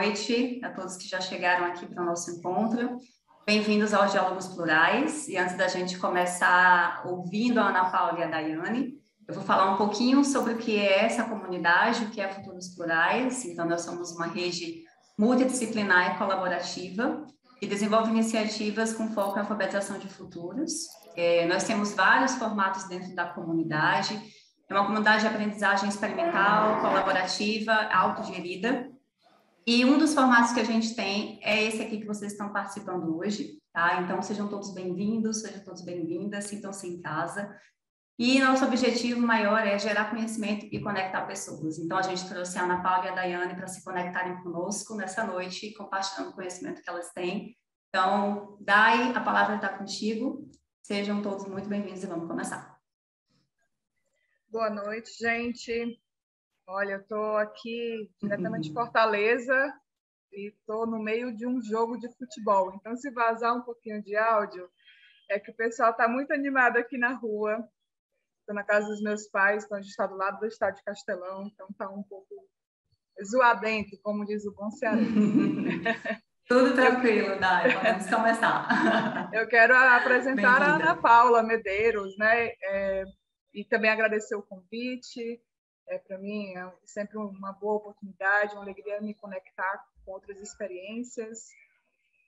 noite a todos que já chegaram aqui para o nosso encontro. Bem-vindos aos Diálogos Plurais. E antes da gente começar ouvindo a Ana Paula e a Daiane, eu vou falar um pouquinho sobre o que é essa comunidade, o que é Futuros Plurais. Então, nós somos uma rede multidisciplinar e colaborativa que desenvolve iniciativas com foco em alfabetização de futuros. Nós temos vários formatos dentro da comunidade. É uma comunidade de aprendizagem experimental, colaborativa, autogerida. E um dos formatos que a gente tem é esse aqui que vocês estão participando hoje, tá? Então, sejam todos bem-vindos, sejam todos bem-vindas, sintam-se em casa. E nosso objetivo maior é gerar conhecimento e conectar pessoas. Então, a gente trouxe a Ana Paula e a Daiane para se conectarem conosco nessa noite, compartilhando o conhecimento que elas têm. Então, Dai, a palavra está contigo. Sejam todos muito bem-vindos e vamos começar. Boa noite, gente. Olha, eu estou aqui diretamente de Fortaleza e estou no meio de um jogo de futebol. Então, se vazar um pouquinho de áudio, é que o pessoal está muito animado aqui na rua. Estou na casa dos meus pais, então a gente está do lado do estádio de Castelão, então está um pouco zoadento, como diz o bom cearense. Tudo tranquilo, Dai, podemos começar. Eu quero apresentar a Ana Paula Medeiros, né? E também agradecer o convite. Para mim é sempre uma boa oportunidade, uma alegria me conectar com outras experiências.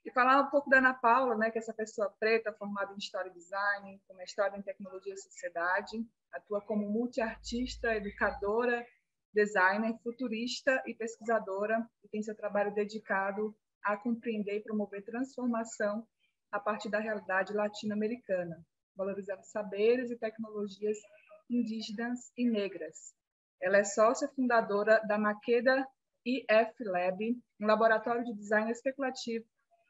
E falar um pouco da Ana Paula, né, que é essa pessoa preta, formada em História e Design, com mestrado em Tecnologia e Sociedade, atua como multiartista, educadora, designer, futurista e pesquisadora, e tem seu trabalho dedicado a compreender e promover transformação a partir da realidade latino-americana, valorizando saberes e tecnologias indígenas e negras. Ela é sócia fundadora da Makeda IF Lab, um laboratório de design especulativo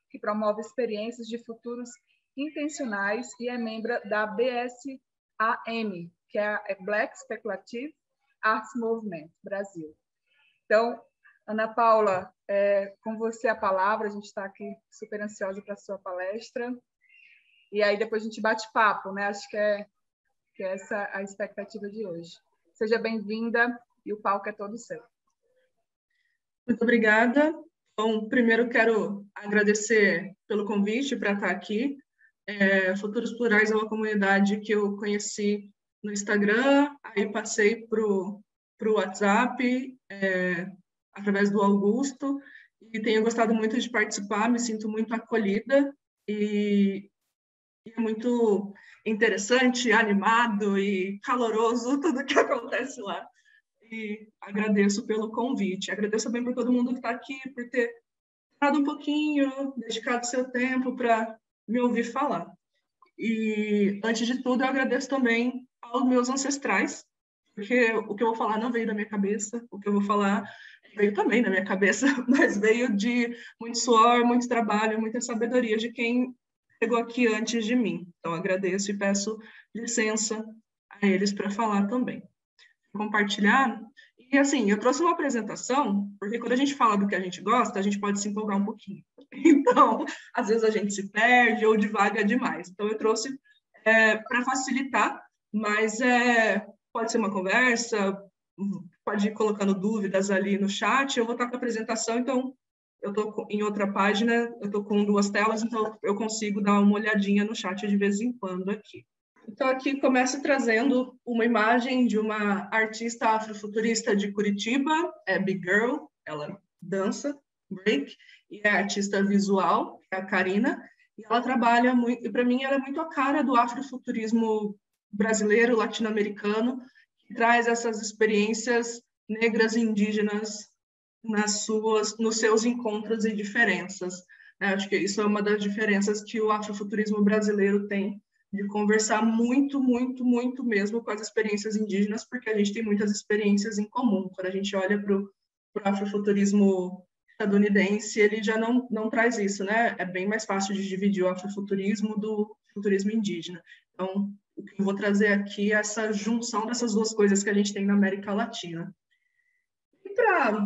que promove experiências de futuros intencionais e é membro da BSAM, que é a Black Speculative Arts Movement Brasil. Então, Ana Paula, com você a palavra, a gente está aqui super ansiosa para a sua palestra, e aí depois a gente bate papo, né? Acho que é essa a expectativa de hoje. Seja bem-vinda e o palco é todo seu. Muito obrigada. Bom, primeiro quero agradecer pelo convite para estar aqui. Futuros Plurais é uma comunidade que eu conheci no Instagram, aí passei para o WhatsApp, através do Augusto, e tenho gostado muito de participar, me sinto muito acolhida e é muito interessante, animado e caloroso tudo que acontece lá. E agradeço pelo convite. Agradeço também por todo mundo que está aqui, por ter dado um pouquinho, dedicado seu tempo para me ouvir falar. E, antes de tudo, eu agradeço também aos meus ancestrais, porque o que eu vou falar não veio da minha cabeça, o que eu vou falar veio também da minha cabeça, mas veio de muito suor, muito trabalho, muita sabedoria de quem chegou aqui antes de mim. Então, agradeço e peço licença a eles para falar também. Compartilhar. E, assim, eu trouxe uma apresentação, porque quando a gente fala do que a gente gosta, a gente pode se empolgar um pouquinho. Então, às vezes a gente se perde ou divaga demais. Então, eu trouxe para facilitar, mas pode ser uma conversa, pode ir colocando dúvidas ali no chat. Eu vou estar com a apresentação, então eu estou em outra página, eu estou com 2 telas, então eu consigo dar uma olhadinha no chat de vez em quando aqui. Então, aqui começo trazendo uma imagem de uma artista afrofuturista de Curitiba, Big Girl, ela dança, break, e é artista visual, é a Karina, e ela trabalha muito, e para mim ela é muito a cara do afrofuturismo brasileiro, latino-americano, que traz essas experiências negras e indígenas nos seus encontros e diferenças. Acho que isso é uma das diferenças que o afrofuturismo brasileiro tem, de conversar muito, muito, muito mesmo com as experiências indígenas, porque a gente tem muitas experiências em comum. Quando a gente olha para o afrofuturismo estadunidense, ele já não traz isso, né? É bem mais fácil de dividir o afrofuturismo do futurismo indígena. Então, o que eu vou trazer aqui é essa junção dessas 2 coisas que a gente tem na América Latina. E para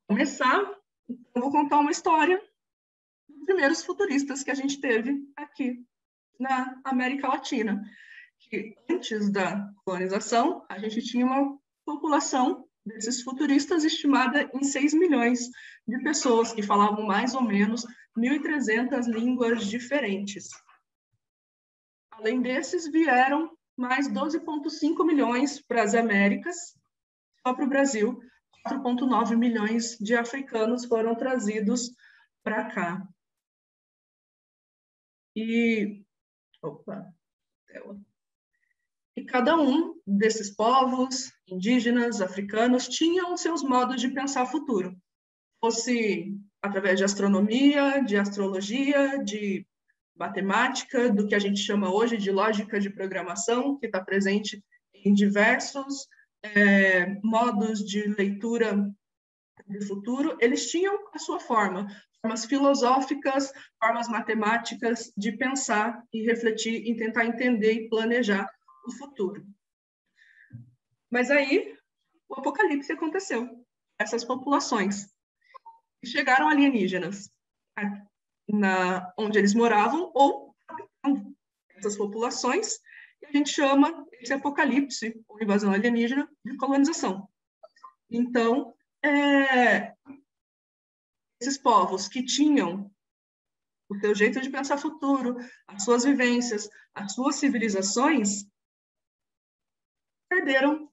começar, eu vou contar uma história dos primeiros futuristas que a gente teve aqui na América Latina, que antes da colonização, a gente tinha uma população desses futuristas, estimada em 6 milhões de pessoas que falavam mais ou menos 1.300 línguas diferentes. Além desses, vieram mais 12,5 milhões para as Américas. Só para o Brasil, 4,9 milhões de africanos foram trazidos para cá. E cada um desses povos, indígenas, africanos, tinham seus modos de pensar futuro. Fosse através de astronomia, de astrologia, de matemática, do que a gente chama hoje de lógica de programação, que está presente em diversos modos de leitura do futuro. Eles tinham a sua formas filosóficas, formas matemáticas de pensar e refletir, e tentar entender e planejar o futuro. Mas aí o apocalipse aconteceu. Essas populações chegaram alienígenas onde eles moravam, ou essas populações, e a gente chama esse apocalipse, ou invasão alienígena, de colonização. Então, esses povos que tinham o seu jeito de pensar futuro, as suas vivências, as suas civilizações, perderam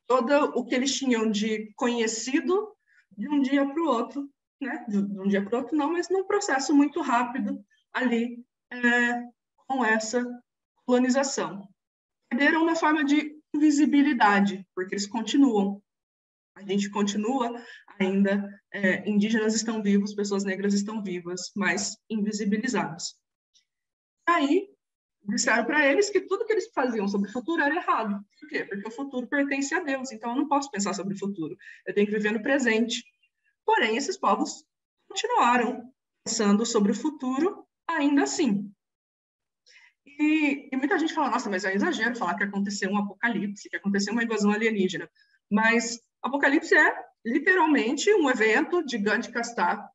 todo o que eles tinham de conhecido de um dia para o outro, né? De um dia para o outro não, mas num processo muito rápido ali com essa colonização. Perderam na forma de invisibilidade, porque eles continuam. A gente continua ainda, indígenas estão vivos, pessoas negras estão vivas, mas invisibilizados. Aí, disseram para eles que tudo que eles faziam sobre o futuro era errado. Por quê? Porque o futuro pertence a Deus, então eu não posso pensar sobre o futuro. Eu tenho que viver no presente. Porém, esses povos continuaram pensando sobre o futuro ainda assim. E muita gente fala, nossa, mas é exagero falar que aconteceu um apocalipse, que aconteceu uma invasão alienígena. Mas apocalipse é literalmente um evento de grande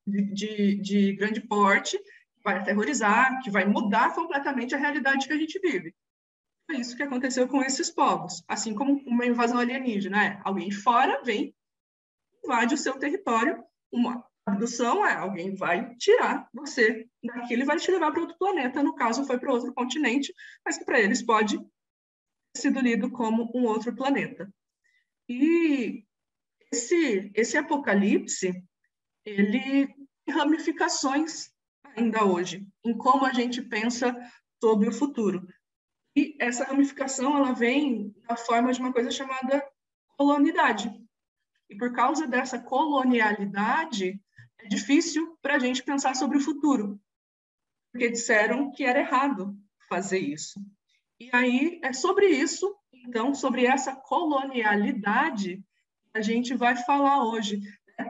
de grande porte, que vai aterrorizar, que vai mudar completamente a realidade que a gente vive. É isso que aconteceu com esses povos, assim como uma invasão alienígena. Alguém de fora vem, invade o seu território, uma abdução alguém vai tirar você daquilo e vai te levar para outro planeta, no caso foi para outro continente, mas que para eles pode ter sido lido como um outro planeta. E esse apocalipse, ele tem ramificações ainda hoje, em como a gente pensa sobre o futuro. E essa ramificação, ela vem na forma de uma coisa chamada colonialidade. E por causa dessa colonialidade, é difícil para a gente pensar sobre o futuro, porque disseram que era errado fazer isso. E aí, é sobre isso, então, sobre essa colonialidade, a gente vai falar hoje,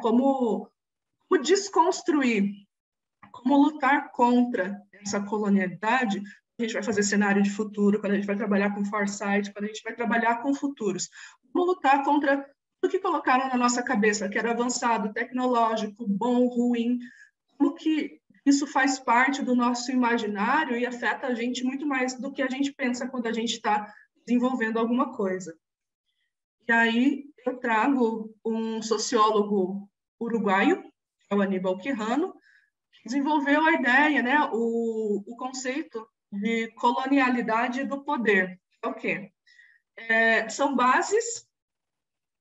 como desconstruir, como lutar contra essa colonialidade. A gente vai fazer cenário de futuro, quando a gente vai trabalhar com foresight, quando a gente vai trabalhar com futuros. Como lutar contra tudo que colocaram na nossa cabeça, que era avançado, tecnológico, bom, ruim, como que isso faz parte do nosso imaginário e afeta a gente muito mais do que a gente pensa quando a gente está desenvolvendo alguma coisa. E aí eu trago um sociólogo uruguaio, que é o Aníbal Quijano, que desenvolveu a ideia, né, o conceito de colonialidade do poder. É o quê? São bases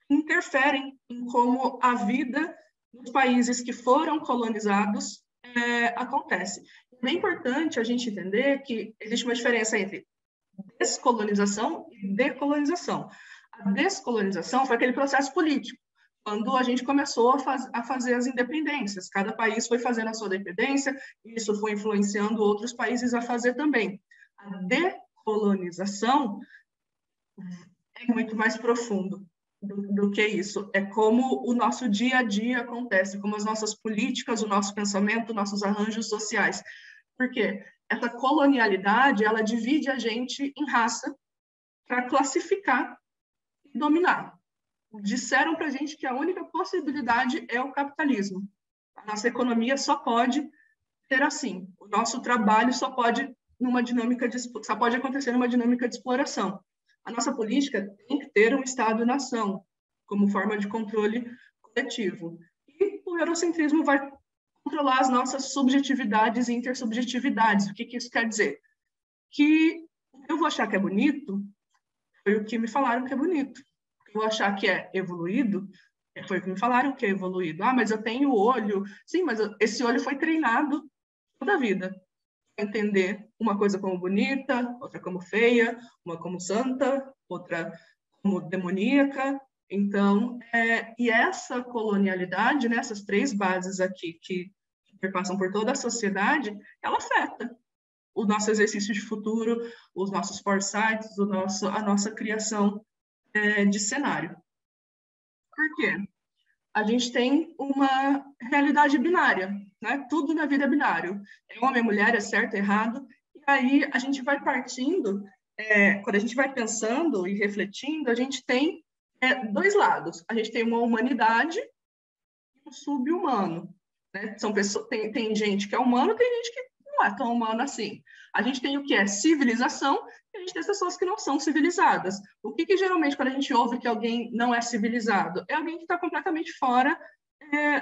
que interferem em como a vida dos países que foram colonizados acontece. É bem importante a gente entender que existe uma diferença entre descolonização e decolonização. A descolonização foi aquele processo político, quando a gente começou a fazer as independências. Cada país foi fazendo a sua independência, e isso foi influenciando outros países a fazer também. A decolonização é muito mais profundo do que isso. É como o nosso dia a dia acontece, como as nossas políticas, o nosso pensamento, nossos arranjos sociais. Por quê? Essa colonialidade, ela divide a gente em raça para classificar e dominar. Disseram para a gente que a única possibilidade é o capitalismo. A nossa economia só pode ser assim. O nosso trabalho só pode acontecer numa dinâmica de exploração. A nossa política tem que ter um Estado-nação. como forma de controle coletivo. E o eurocentrismo vai controlar as nossas subjetividades e intersubjetividades. O que isso quer dizer? Que eu vou achar que é bonito, foi o que me falaram que é bonito. Eu vou achar que é evoluído, foi o que me falaram que é evoluído. Ah, mas eu tenho olho. Sim, mas esse olho foi treinado toda a vida. Entender uma coisa como bonita, outra como feia, uma como santa, outra como demoníaca. Então, e essa colonialidade, né, essas 3 bases aqui que perpassam por toda a sociedade, ela afeta o nosso exercício de futuro, os nossos foresights, a nossa criação de cenário. Por quê? A gente tem uma realidade binária, né? Tudo na vida é binário. É homem, é mulher, é certo, é errado. E aí a gente vai partindo, quando a gente vai pensando e refletindo, a gente tem 2 lados. A gente tem uma humanidade e um sub-humano. Né? São pessoas, tem gente que é humano, tem gente que não é tão humano assim. A gente tem o que é civilização e a gente tem as pessoas que não são civilizadas. O que geralmente, quando a gente ouve que alguém não é civilizado? É alguém que está completamente fora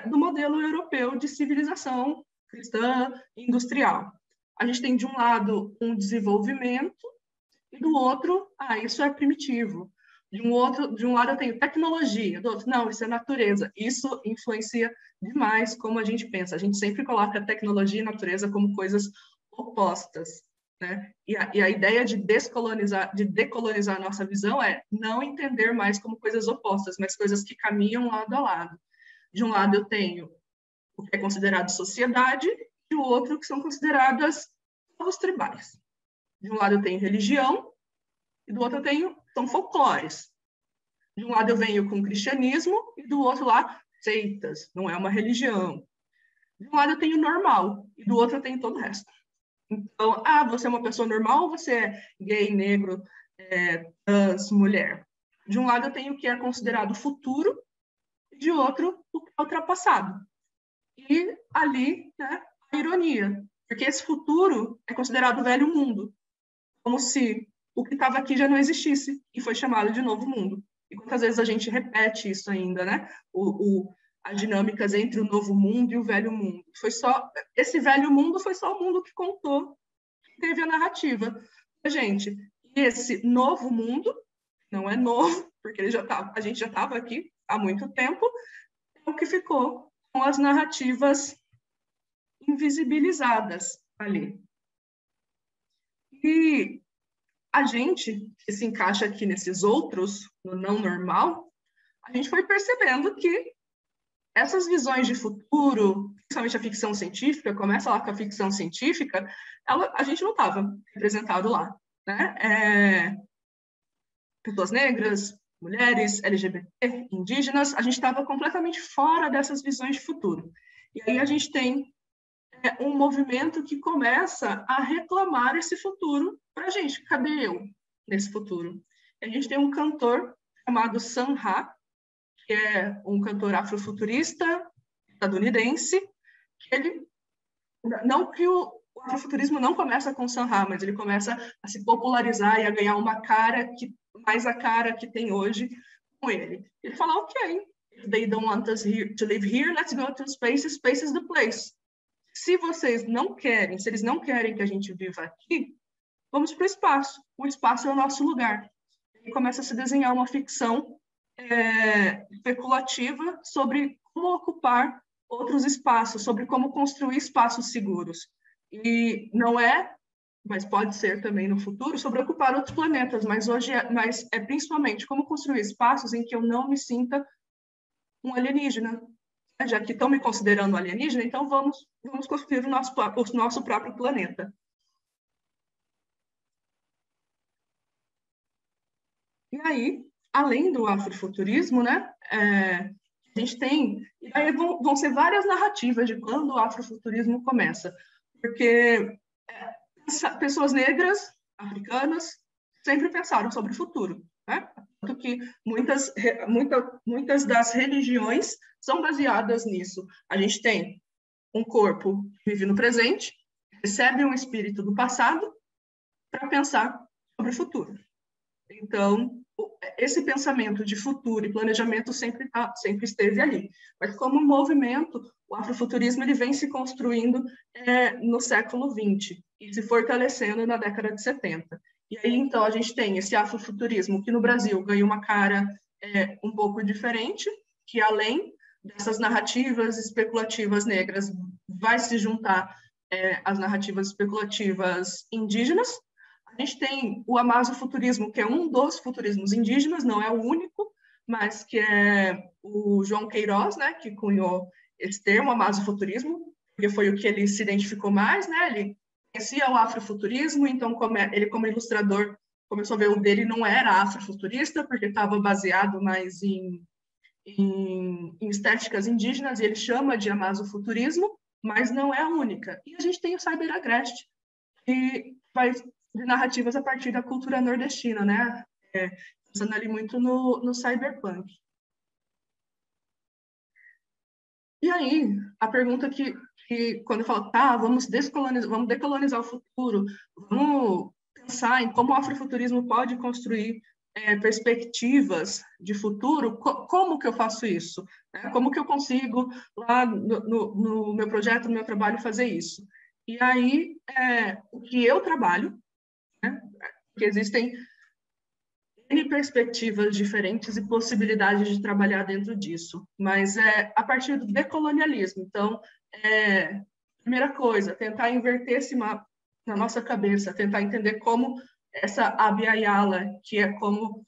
do modelo europeu de civilização cristã industrial. A gente tem, de um lado, um desenvolvimento e do outro, isso é primitivo. De um lado eu tenho tecnologia, do outro, não, isso é natureza. Isso influencia demais como a gente pensa. A gente sempre coloca tecnologia e natureza como coisas opostas, né? E a ideia de decolonizar a nossa visão é não entender mais como coisas opostas, mas coisas que caminham lado a lado. De um lado eu tenho o que é considerado sociedade, e o outro que são consideradas povos tribais. De um lado eu tenho religião, e do outro eu tenho são folclores. De um lado eu venho com o cristianismo, e do outro lá, seitas, não é uma religião. De um lado eu tenho normal, e do outro eu tenho todo o resto. Então, você é uma pessoa normal ou você é gay, negro, trans, mulher? De um lado eu tenho o que é considerado futuro, e de outro o que é ultrapassado. E ali, né, a ironia, porque esse futuro é considerado velho mundo, como se o que estava aqui já não existisse e foi chamado de novo mundo. E quantas vezes a gente repete isso ainda, né? As dinâmicas entre o novo mundo e o velho mundo. Esse velho mundo foi só o mundo que contou, que teve a narrativa. Gente, e esse novo mundo, não é novo, porque a gente já estava aqui há muito tempo, é o que ficou com as narrativas invisibilizadas ali. E a gente, que se encaixa aqui nesses outros, no não normal, a gente foi percebendo que essas visões de futuro, principalmente a ficção científica, começa lá com a ficção científica, a gente não estava representado lá. Né? Pessoas negras, mulheres, LGBT, indígenas, a gente estava completamente fora dessas visões de futuro. E aí a gente tem um movimento que começa a reclamar esse futuro para a gente. Cadê eu nesse futuro? E a gente tem um cantor chamado Sun Ra, que é um cantor afrofuturista estadunidense, que ele, não que o afrofuturismo não começa com Sun Ra, mas ele começa a se popularizar e a ganhar uma cara mais a cara que tem hoje com ele. Ele fala, ok, if they don't want us to live here, let's go to space, space is the place. Se eles não querem que a gente viva aqui, vamos para o espaço. O espaço é o nosso lugar. E começa a se desenhar uma ficção especulativa sobre como ocupar outros espaços, sobre como construir espaços seguros. E não mas pode ser também no futuro, sobre ocupar outros planetas, mas hoje é principalmente como construir espaços em que eu não me sinta um alienígena. Já que estão me considerando alienígena, então vamos construir o nosso próprio planeta. E aí, além do afrofuturismo, né, a gente tem... E aí vão ser várias narrativas de quando o afrofuturismo começa. Porque pessoas negras, africanas, sempre pensaram sobre o futuro. Né? Tanto que muitas das religiões são baseadas nisso. A gente tem um corpo que vive no presente, recebe um espírito do passado para pensar sobre o futuro. Então, esse pensamento de futuro e planejamento sempre esteve ali. Mas como movimento, o afrofuturismo ele vem se construindo no século XX e se fortalecendo na década de 70. E aí, então, a gente tem esse afrofuturismo que no Brasil ganha uma cara um pouco diferente, que além dessas narrativas especulativas negras, vai se juntar às narrativas especulativas indígenas. A gente tem o amazofuturismo, que é um dos futurismos indígenas, não é o único, mas que é o João Queiroz, né, que cunhou esse termo, amazofuturismo, porque foi o que ele se identificou mais, né? Ele conhecia o afrofuturismo, então ele como ilustrador começou a ver o dele não era afrofuturista, porque estava baseado mais em estéticas indígenas, e ele chama de amazofuturismo, mas não é a única. E a gente tem o Cyber-Agreste, que faz de narrativas a partir da cultura nordestina, né? Pensando ali muito no cyberpunk. E aí, a pergunta que quando eu falo, tá, vamos decolonizar o futuro, vamos pensar em como o afrofuturismo pode construir perspectivas de futuro, como que eu faço isso? Como que eu consigo, lá no meu projeto, no meu trabalho, fazer isso? E aí, o que eu trabalho, né? Porque existem N perspectivas diferentes e possibilidades de trabalhar dentro disso, mas a partir do decolonialismo. Então, primeira coisa, tentar inverter esse mapa na nossa cabeça, tentar entender como essa Abya Yala, que é como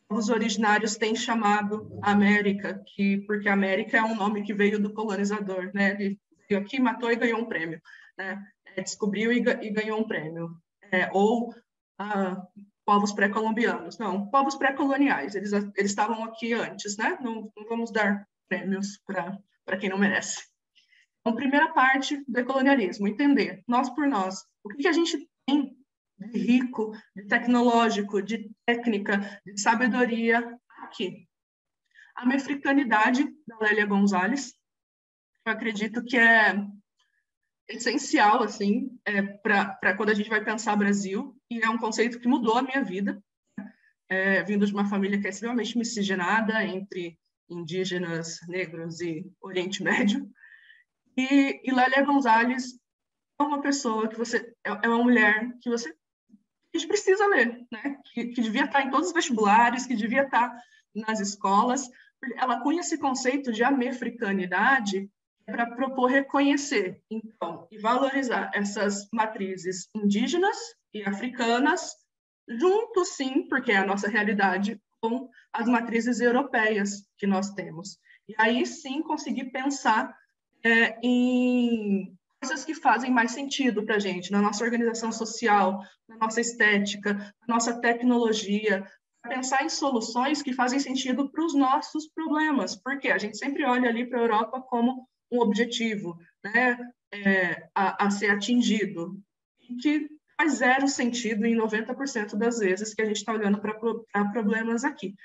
os originários têm chamado a América, porque a América é um nome que veio do colonizador, né? Ele veio aqui, matou e ganhou um prêmio, né? Descobriu e ganhou um prêmio. Ou povos pré-colombianos. Não, povos pré-coloniais. Eles estavam aqui antes, né? Não vamos dar prêmios para quem não merece. Então, primeira parte do decolonialismo, entender, nós por nós, o que a gente tem de rico, de tecnológico, de técnica, de sabedoria aqui. A mefricanidade da Lélia Gonzalez, eu acredito que é essencial, assim, para quando a gente vai pensar Brasil, e é um conceito que mudou a minha vida, vindo de uma família que é extremamente miscigenada entre indígenas, negros e Oriente Médio. E Lélia Gonzalez é uma pessoa que é uma mulher que a gente precisa ler, né? Que devia estar em todos os vestibulares, que devia estar nas escolas. Ela cunha esse conceito de amefricanidade para propor reconhecer, então, e valorizar essas matrizes indígenas e africanas, junto, sim, porque é a nossa realidade, com as matrizes europeias que nós temos. E aí, sim, conseguir pensar em coisas que fazem mais sentido para a gente, na nossa organização social, na nossa estética, na nossa tecnologia, pensar em soluções que fazem sentido para os nossos problemas, porque a gente sempre olha ali para a Europa como um objetivo, né, a ser atingido, que faz zero sentido em 90% das vezes que a gente está olhando para problemas aqui.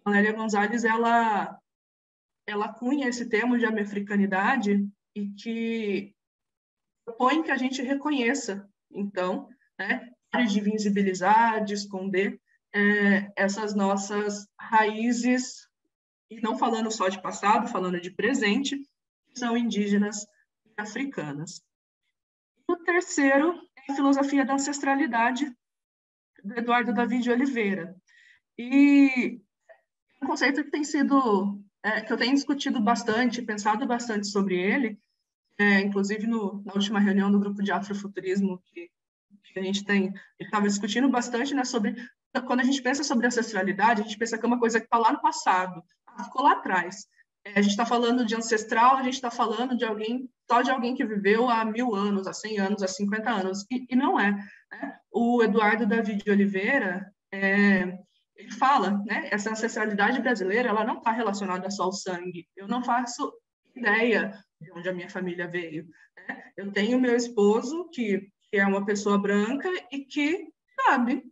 A Lélia Gonzalez, ela cunha esse termo de amefricanidade e que propõe que a gente reconheça, então, né, de invisibilizar, de esconder essas nossas raízes, e não falando só de passado, falando de presente, que são indígenas e africanas. O terceiro é a filosofia da ancestralidade, do Eduardo Davi de Oliveira. E um conceito que tem sido, que eu tenho discutido bastante, pensado bastante sobre ele, inclusive na última reunião do grupo de afrofuturismo que a gente estava discutindo bastante, né, sobre quando a gente pensa sobre ancestralidade, a gente pensa que é uma coisa que está lá no passado, ficou lá atrás. A gente está falando de ancestral, a gente está falando de alguém, só de alguém que viveu há 1000 anos, há 100 anos, há 50 anos, e não é. Né? O Eduardo Davi de Oliveira, ele fala, né, essa ancestralidade brasileira, ela não está relacionada só ao sangue. Eu não faço ideia de onde a minha família veio. Né? Eu tenho meu esposo, que é uma pessoa branca e que sabe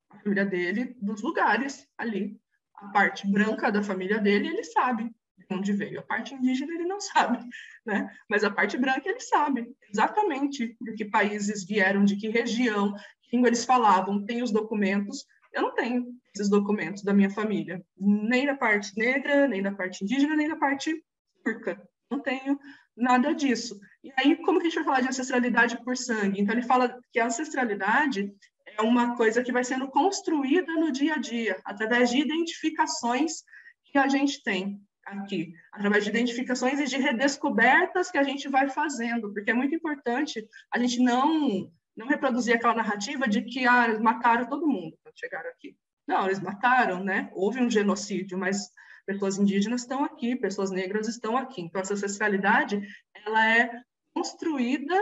a família dele dos lugares ali. A parte branca da família dele, ele sabe de onde veio. A parte indígena, ele não sabe, né? Mas a parte branca, ele sabe exatamente de que países vieram, de que região, que língua eles falavam, tem os documentos, Eu não tenho esses documentos da minha família, nem da parte negra, nem da parte indígena, nem da parte turca. Não tenho nada disso. E aí, como que a gente vai falar de ancestralidade por sangue? Então, ele fala que a ancestralidade é uma coisa que vai sendo construída no dia a dia, através de identificações que a gente tem aqui, através de identificações e de redescobertas que a gente vai fazendo, porque é muito importante a gente não reproduzir aquela narrativa de que eles mataram todo mundo quando chegaram aqui. Não, eles mataram, né? Houve um genocídio, mas pessoas indígenas estão aqui, pessoas negras estão aqui. Então, essa ancestralidade, ela é construída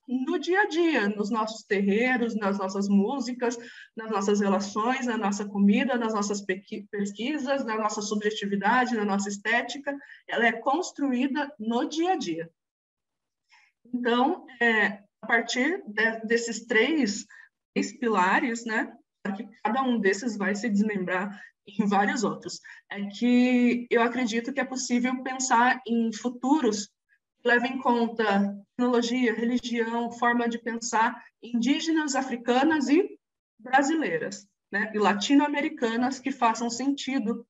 no dia a dia, nos nossos terreiros, nas nossas músicas, nas nossas relações, na nossa comida, nas nossas pesquisas, na nossa subjetividade, na nossa estética. Ela é construída no dia a dia. Então, a partir desses três pilares, né, que cada um desses vai se desmembrar em vários outros, é que eu acredito que é possível pensar em futuros que levem em conta tecnologia, religião, forma de pensar indígenas, africanas e brasileiras, né, e latino-americanas que façam sentido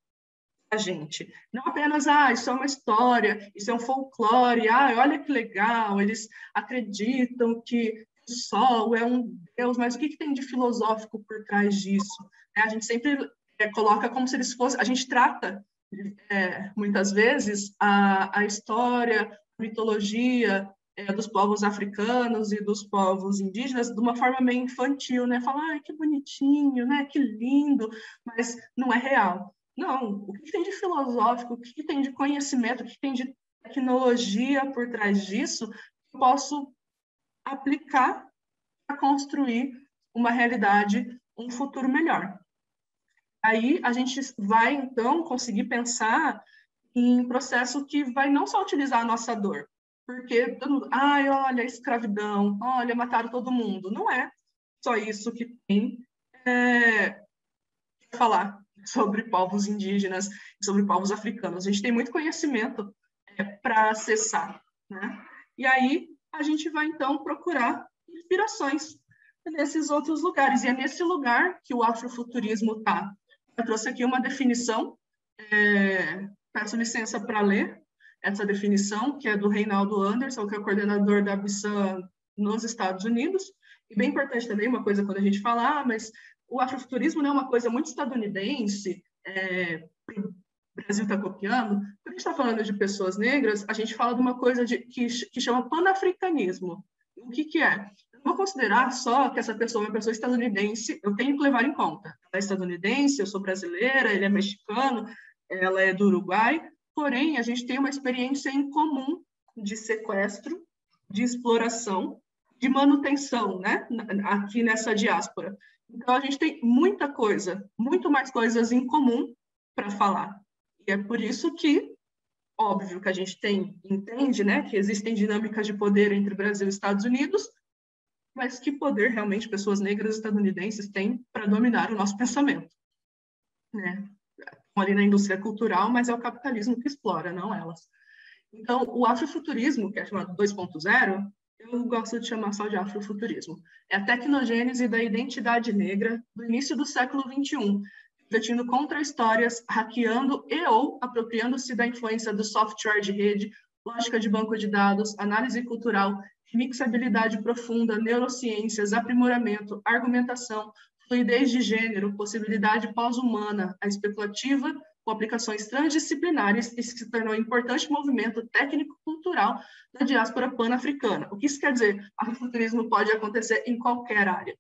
a gente. Não apenas, isso é uma história, isso é um folclore, olha que legal, eles acreditam que o sol é um deus, mas o que tem de filosófico por trás disso? A gente sempre coloca como se eles fossem... A gente trata, muitas vezes, a história, a mitologia dos povos africanos e dos povos indígenas de uma forma meio infantil, né? Fala, que bonitinho, né? Que lindo, mas não é real. Não, o que tem de filosófico, o que tem de conhecimento, o que tem de tecnologia por trás disso, eu posso aplicar para construir uma realidade, um futuro melhor. Aí a gente vai, então, conseguir pensar em um processo que vai não só utilizar a nossa dor, porque todo mundo, olha a escravidão, olha, mataram todo mundo. Não é só isso que tem falar sobre povos indígenas, sobre povos africanos. A gente tem muito conhecimento para acessar, né? E aí a gente vai, então, procurar inspirações nesses outros lugares. E é nesse lugar que o afrofuturismo está. Eu trouxe aqui uma definição, peço licença para ler essa definição, que é do Reinaldo Anderson, que é o coordenador da ABSAM nos Estados Unidos. E bem importante também, uma coisa quando a gente fala, mas o afrofuturismo não é uma coisa muito estadunidense, o Brasil está copiando. Quando a gente está falando de pessoas negras, a gente fala de uma coisa que chama panafricanismo. O que é? Eu vou considerar só que essa pessoa é uma pessoa estadunidense, eu tenho que levar em conta. Ela é estadunidense, eu sou brasileira, ele é mexicano, ela é do Uruguai, porém, a gente tem uma experiência em comum de sequestro, de exploração, de manutenção, né? Aqui nessa diáspora. Então, a gente tem muita coisa, muito mais coisas em comum para falar. E é por isso que, óbvio, que a gente entende, né, que existem dinâmicas de poder entre Brasil e Estados Unidos, mas que poder realmente pessoas negras estadunidenses têm para dominar o nosso pensamento, né? Estão ali na indústria cultural, mas é o capitalismo que explora, não elas. Então, o afrofuturismo, que é chamado 2.0, eu gosto de chamar só de afrofuturismo. É a tecnogênese da identidade negra do início do século XXI, refletindo contra-histórias, hackeando e ou apropriando-se da influência do software de rede, lógica de banco de dados, análise cultural, mixabilidade profunda, neurociências, aprimoramento, argumentação, fluidez de gênero, possibilidade pós-humana, a especulativa, com aplicações transdisciplinares, e se tornou um importante movimento técnico-cultural da diáspora pan-africana. O que isso quer dizer? O afrofuturismo pode acontecer em qualquer área.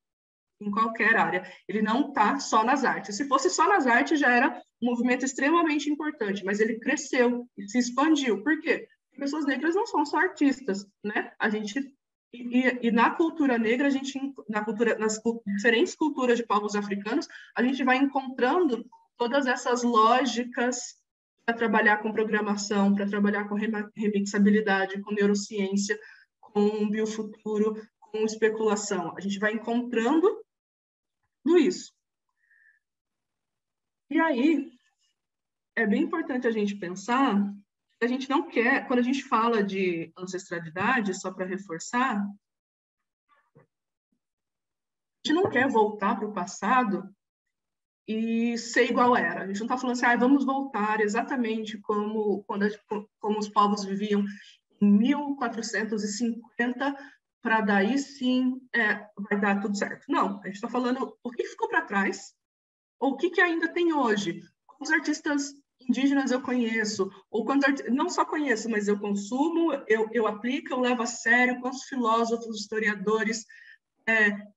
Em qualquer área. Ele não está só nas artes. Se fosse só nas artes, já era um movimento extremamente importante, mas ele cresceu e se expandiu. Por quê? Porque pessoas negras não são só artistas, né? A gente... E na cultura negra, nas diferentes culturas de povos africanos, a gente vai encontrando todas essas lógicas para trabalhar com programação, para trabalhar com remixabilidade, com neurociência, com biofuturo, com especulação. A gente vai encontrando tudo isso. E aí, é bem importante a gente pensar que a gente não quer, quando a gente fala de ancestralidade, só para reforçar, a gente não quer voltar para o passado e ser igual era. A gente não está falando assim, vamos voltar exatamente como os povos viviam em 1450, para daí sim vai dar tudo certo. Não, a gente está falando o que ficou para trás, ou o que ainda tem hoje. Quantos artistas indígenas eu conheço, ou não só conheço, mas eu consumo, eu aplico, eu levo a sério, quantos filósofos, historiadores,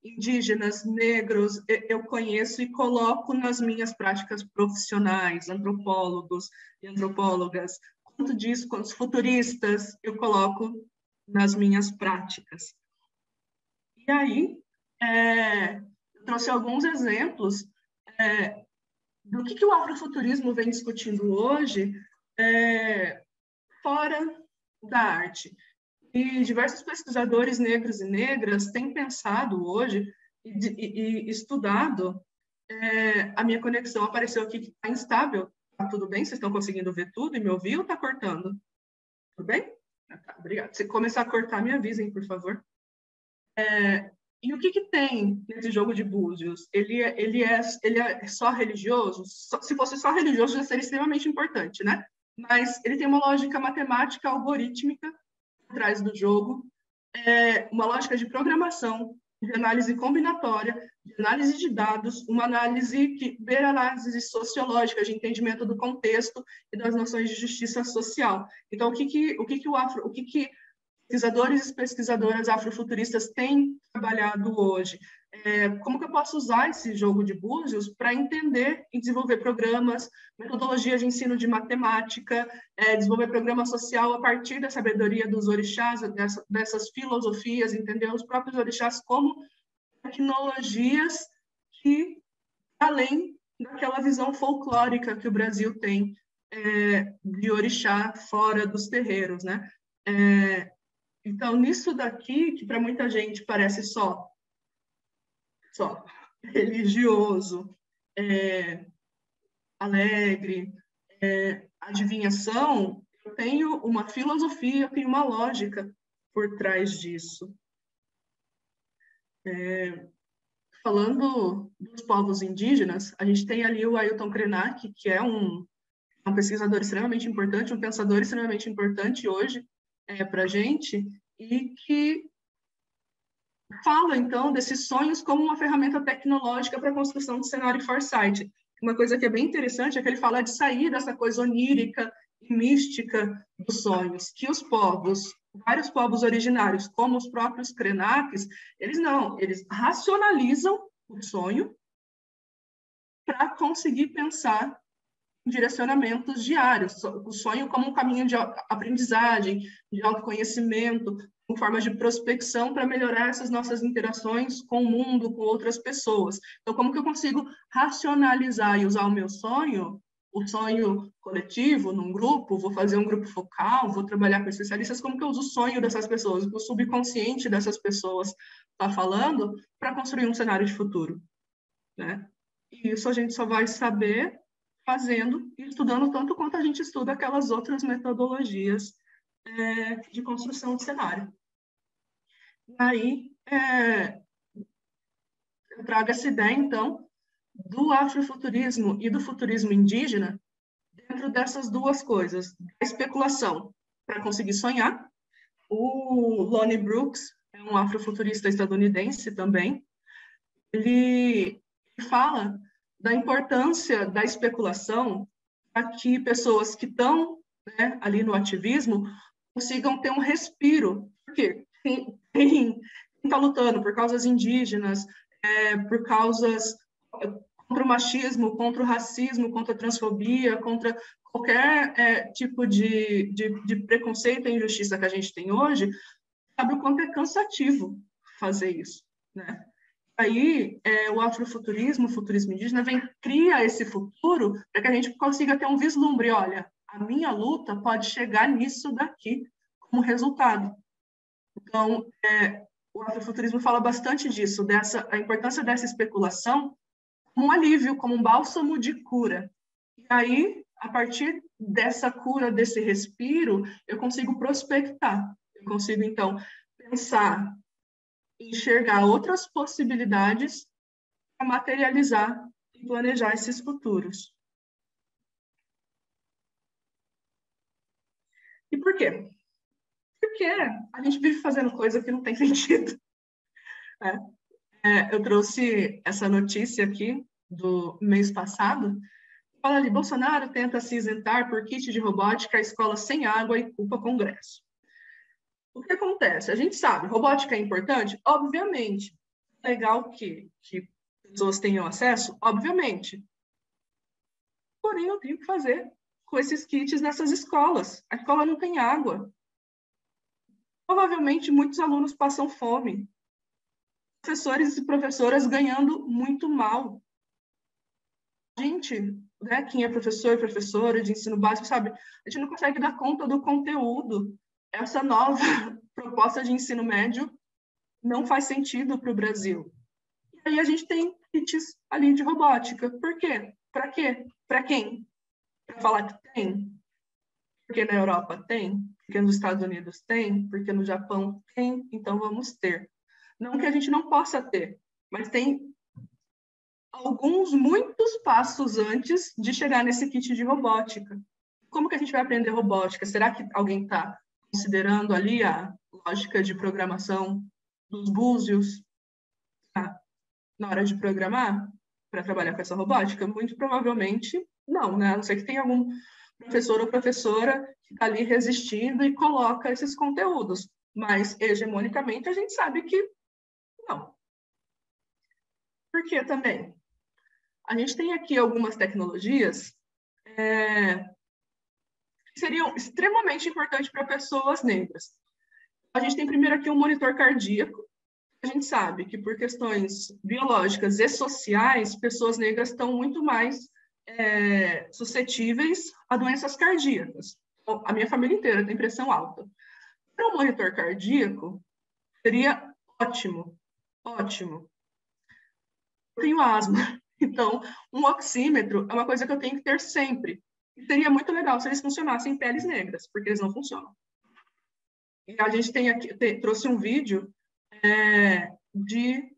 indígenas, negros, eu conheço e coloco nas minhas práticas profissionais, antropólogos e antropólogas. Quanto disso, quantos futuristas eu coloco nas minhas práticas. E aí, eu trouxe alguns exemplos do que o afrofuturismo vem discutindo hoje fora da arte. E diversos pesquisadores negros e negras têm pensado hoje e estudado. A minha conexão apareceu aqui que está instável. Tá tudo bem? Vocês estão conseguindo ver tudo e me ouvir ou está cortando? Tudo bem? Tá, obrigada. Se começar a cortar, me avisem, por favor. E o que tem nesse jogo de búzios? Ele é só religioso? Se fosse só religioso, já seria extremamente importante, né? Mas ele tem uma lógica matemática algorítmica por trás do jogo, uma lógica de programação, de análise combinatória, de análise de dados, uma análise que beira análise sociológica, de entendimento do contexto e das noções de justiça social. Então, o que pesquisadores e pesquisadoras afrofuturistas têm trabalhado hoje? Como que eu posso usar esse jogo de búzios para entender e desenvolver programas, metodologias de ensino de matemática, desenvolver programa social a partir da sabedoria dos orixás, dessas filosofias, entender os próprios orixás como tecnologias que, além daquela visão folclórica que o Brasil tem de orixá fora dos terreiros, né? Então, nisso daqui, que para muita gente parece só religioso, alegre, adivinhação, eu tenho uma filosofia, eu tenho uma lógica por trás disso. Falando dos povos indígenas, a gente tem ali o Ailton Krenak, que é um pesquisador extremamente importante, um pensador extremamente importante hoje para a gente, e que fala, então, desses sonhos como uma ferramenta tecnológica para a construção do cenário foresight. Uma coisa que é bem interessante é que ele fala de sair dessa coisa onírica e mística dos sonhos, que os povos, vários povos originários, como os próprios Krenaks, eles racionalizam o sonho para conseguir pensar em direcionamentos diários, o sonho como um caminho de aprendizagem, de autoconhecimento, com formas de prospecção para melhorar essas nossas interações com o mundo, com outras pessoas. Então, como que eu consigo racionalizar e usar o meu sonho, o sonho coletivo, num grupo, vou fazer um grupo focal, vou trabalhar com especialistas, como que eu uso o sonho dessas pessoas, o subconsciente dessas pessoas está falando, para construir um cenário de futuro, né? E isso a gente só vai saber fazendo e estudando tanto quanto a gente estuda aquelas outras metodologias de construção de cenário. E aí, eu trago essa ideia, então, do afrofuturismo e do futurismo indígena dentro dessas duas coisas. A especulação para conseguir sonhar. O Lonnie Brooks é um afrofuturista estadunidense também. Ele fala da importância da especulação para que pessoas que estão ali no ativismo consigam ter um respiro. Porque quem está lutando por causas indígenas, por causas contra o machismo, contra o racismo, contra a transfobia, contra qualquer tipo de preconceito e injustiça que a gente tem hoje, sabe o quanto é cansativo fazer isso, né? Aí, o afrofuturismo, o futurismo indígena, cria esse futuro para que a gente consiga ter um vislumbre. Olha, a minha luta pode chegar nisso daqui como resultado. Então, o afrofuturismo fala bastante disso, a importância dessa especulação como um alívio, como um bálsamo de cura. E aí, a partir dessa cura, desse respiro, eu consigo prospectar. Eu consigo, então, pensar, enxergar outras possibilidades para materializar e planejar esses futuros. E por quê? Porque a gente vive fazendo coisa que não tem sentido. Eu trouxe essa notícia aqui do mês passado. Fala ali, Bolsonaro tenta se isentar por kit de robótica a escola sem água e culpa Congresso. O que acontece? A gente sabe, robótica é importante? Obviamente. Legal que pessoas tenham acesso? Obviamente. Porém, eu tenho que fazer com esses kits nessas escolas. A escola não tem água. Provavelmente, muitos alunos passam fome. Professores e professoras ganhando muito mal. Gente, né, quem é professor e professora de ensino básico, sabe? A gente não consegue dar conta do conteúdo. Essa nova proposta de ensino médio não faz sentido para o Brasil. E aí a gente tem kits ali de robótica. Por quê? Para quê? Para quem? Para falar que tem? Porque na Europa tem? Porque nos Estados Unidos tem? Porque no Japão tem? Então vamos ter. Não que a gente não possa ter, mas tem muitos passos antes de chegar nesse kit de robótica. Como que a gente vai aprender robótica? Será que alguém está considerando ali a lógica de programação dos búzios na hora de programar para trabalhar com essa robótica? Muito provavelmente não, né? A não ser que tenha algum professor ou professora que está ali resistindo e coloca esses conteúdos. Mas, hegemonicamente, a gente sabe que não. Por que também? A gente tem aqui algumas tecnologias que seriam extremamente importantes para pessoas negras. A gente tem primeiro aqui um monitor cardíaco. A gente sabe que por questões biológicas e sociais, pessoas negras estão muito mais suscetíveis a doenças cardíacas. Então, a minha família inteira tem pressão alta. Para um monitor cardíaco, seria ótimo, ótimo. Eu tenho asma, então um oxímetro é uma coisa que eu tenho que ter sempre. E seria muito legal se eles funcionassem em peles negras, porque eles não funcionam. E a gente trouxe um vídeo de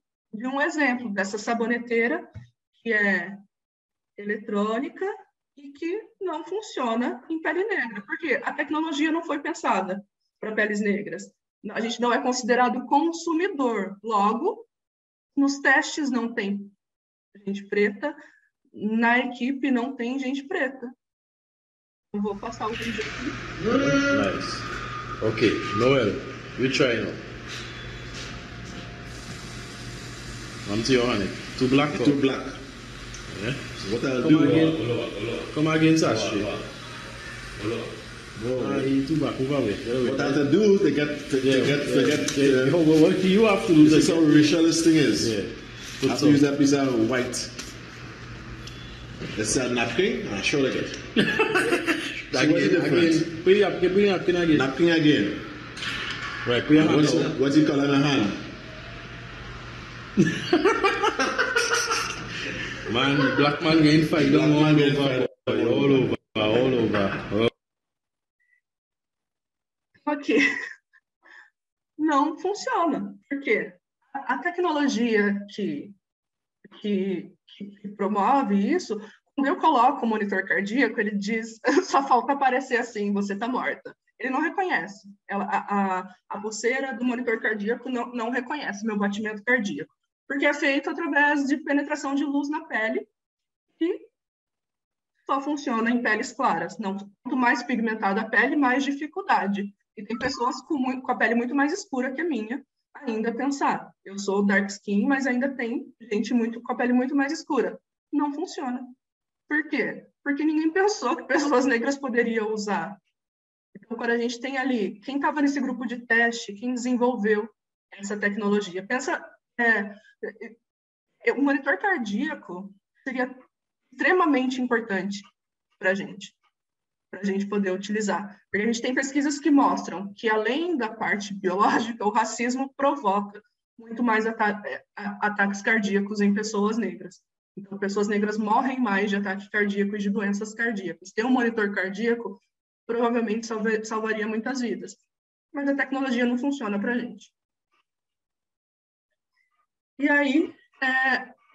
um exemplo dessa saboneteira que é eletrônica e que não funciona em pele negra, porque a tecnologia não foi pensada para peles negras. A gente não é considerado consumidor. Logo, nos testes não tem gente preta, na equipe não tem gente preta. Eu vou passar o vídeo aqui. Nice. Okay, Noel, you try now. One to your honey. Two black. Two black. Yeah. So what I'll do? Come again, Sashi. Two black. What I'll do to get. What you have to do? This is how Richel's thing is. Yeah. I have to use that piece of white. It's a napkin and a shoulder get. So what's the difference? Bring napkin again. Napkin again. Right, put your hand out. What's it called in a hand? Man, black man getting fight. All over. Ok. Não funciona. Por quê? A tecnologia que promove isso, quando eu coloco o monitor cardíaco, ele diz, só falta aparecer assim, você está morta. Ele não reconhece. A pulseira do monitor cardíaco não reconhece meu batimento cardíaco, porque é feito através de penetração de luz na pele e só funciona em peles claras. Não, quanto mais pigmentada a pele, mais dificuldade. E tem pessoas com a pele muito mais escura que a minha, ainda pensar, eu sou dark skin, mas ainda tem gente com a pele muito mais escura. Não funciona. Por quê? Porque ninguém pensou que pessoas negras poderiam usar. Então, quando a gente tem ali, quem estava nesse grupo de teste, quem desenvolveu essa tecnologia, pensa, o monitor cardíaco seria extremamente importante para a gente poder utilizar. Porque a gente tem pesquisas que mostram que, além da parte biológica, o racismo provoca muito mais ataques cardíacos em pessoas negras. Então, pessoas negras morrem mais de ataque cardíaco e de doenças cardíacas. Ter um monitor cardíaco provavelmente salvaria muitas vidas. Mas a tecnologia não funciona para a gente. E aí,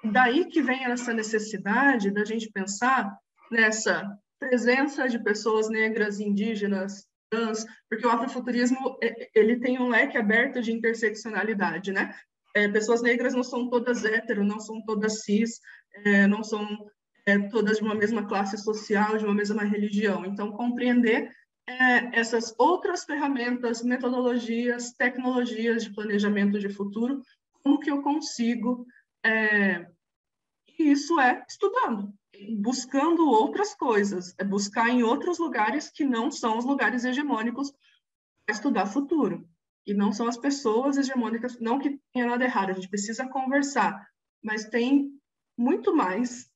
daí que vem essa necessidade da gente pensar nessa presença de pessoas negras, indígenas, trans, porque o afrofuturismo ele tem um leque aberto de interseccionalidade, né? Pessoas negras não são todas hétero, não são todas cis, não são todas de uma mesma classe social, de uma mesma religião. Então, compreender essas outras ferramentas, metodologias, tecnologias de planejamento de futuro, como que eu consigo... E isso é estudando, buscando outras coisas, buscar em outros lugares que não são os lugares hegemônicos para estudar futuro. E não são as pessoas hegemônicas, não que tenha nada errado, a gente precisa conversar, mas tem muito mais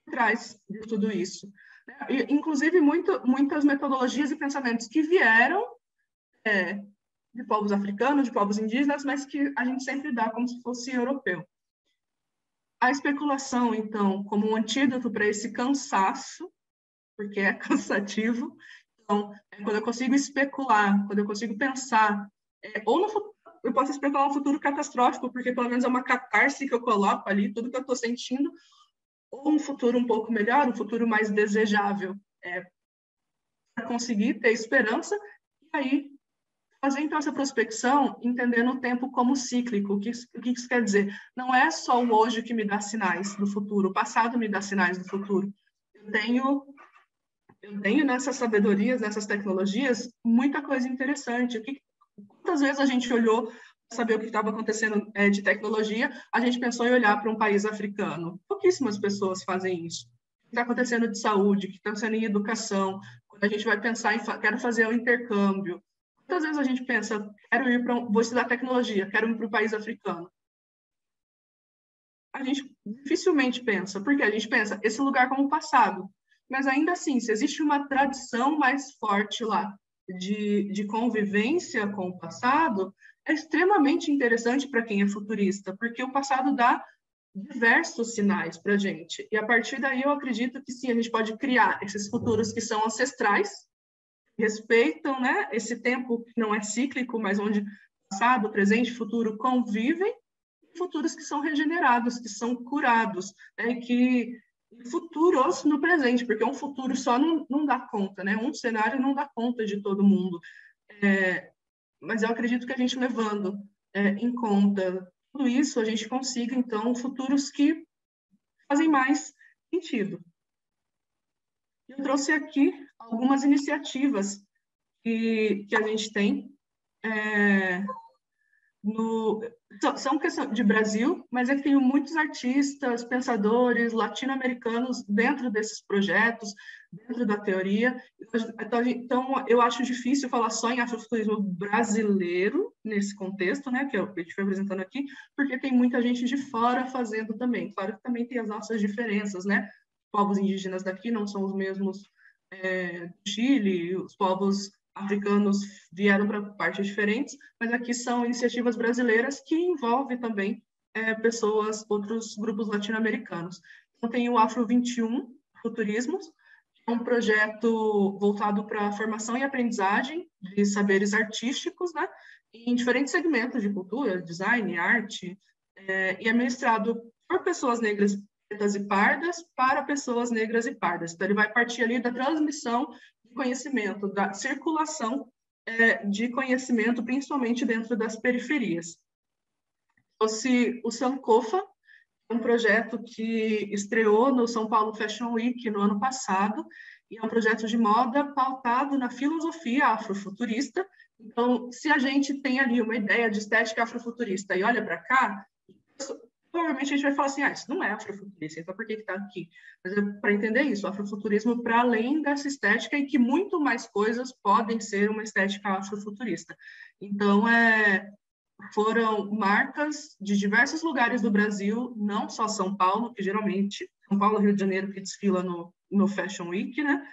atrás de tudo isso. E, inclusive, muitas metodologias e pensamentos que vieram de povos africanos, de povos indígenas, mas que a gente sempre dá como se fosse europeu. A especulação, então, como um antídoto para esse cansaço, porque é cansativo. Então, quando eu consigo especular, quando eu consigo pensar, ou no futuro, eu posso especular um futuro catastrófico, porque pelo menos é uma catarse que eu coloco ali, tudo que eu estou sentindo, ou um futuro um pouco melhor, um futuro mais desejável, para conseguir ter esperança, e aí fazer então essa prospecção, entendendo o tempo como cíclico. O que isso quer dizer? Não é só o hoje que me dá sinais do futuro, o passado me dá sinais do futuro. Eu tenho nessas sabedorias, nessas tecnologias, muita coisa interessante. Quantas vezes a gente olhou para saber o que estava acontecendo de tecnologia, a gente pensou em olhar para um país africano. Pouquíssimas pessoas fazem isso. O que está acontecendo de saúde, o que está acontecendo em educação, quando a gente vai pensar em quero fazer o intercâmbio. Quantas vezes a gente pensa, vou estudar tecnologia, quero ir para um país africano? A gente dificilmente pensa, porque a gente pensa esse lugar como passado. Mas ainda assim, se existe uma tradição mais forte lá de convivência com o passado, é extremamente interessante para quem é futurista, porque o passado dá diversos sinais para a gente. E a partir daí eu acredito que sim, a gente pode criar esses futuros que são ancestrais, respeitam, né, esse tempo que não é cíclico, mas onde passado, presente e futuro convivem, e futuros que são regenerados, que são curados, né, que futuros no presente, porque um futuro só não dá conta, né? Um cenário não dá conta de todo mundo. Mas eu acredito que a gente levando em conta tudo isso, a gente consiga, então, futuros que fazem mais sentido. Eu trouxe aqui algumas iniciativas que a gente tem são questão de Brasil, mas eu tenho muitos artistas, pensadores latino-americanos dentro desses projetos, dentro da teoria. Então, eu acho difícil falar só em afrofuturismo brasileiro nesse contexto, né, que a gente foi apresentando aqui, porque tem muita gente de fora fazendo também. Claro que também tem as nossas diferenças, né? Povos indígenas daqui não são os mesmos do Chile, os povos africanos vieram para partes diferentes, mas aqui são iniciativas brasileiras que envolvem também outros grupos latino-americanos. Então, tem o Afro 21 Futurismos, que é um projeto voltado para a formação e aprendizagem de saberes artísticos, né, em diferentes segmentos de cultura, design, arte, e é ministrado por pessoas negras, pretas e pardas para pessoas negras e pardas. Então, ele vai partir ali da transmissão de conhecimento, da circulação de conhecimento, principalmente dentro das periferias. O Sankofa, um projeto que estreou no São Paulo Fashion Week no ano passado, e é um projeto de moda pautado na filosofia afrofuturista. Então, se a gente tem ali uma ideia de estética afrofuturista e olha para cá, provavelmente a gente vai falar assim, isso não é afrofuturista, então por que está aqui? Mas é para entender isso, o afrofuturismo para além dessa estética e que muito mais coisas podem ser uma estética afrofuturista. Então, foram marcas de diversos lugares do Brasil, não só São Paulo, que geralmente São Paulo e Rio de Janeiro que desfila no Fashion Week, né?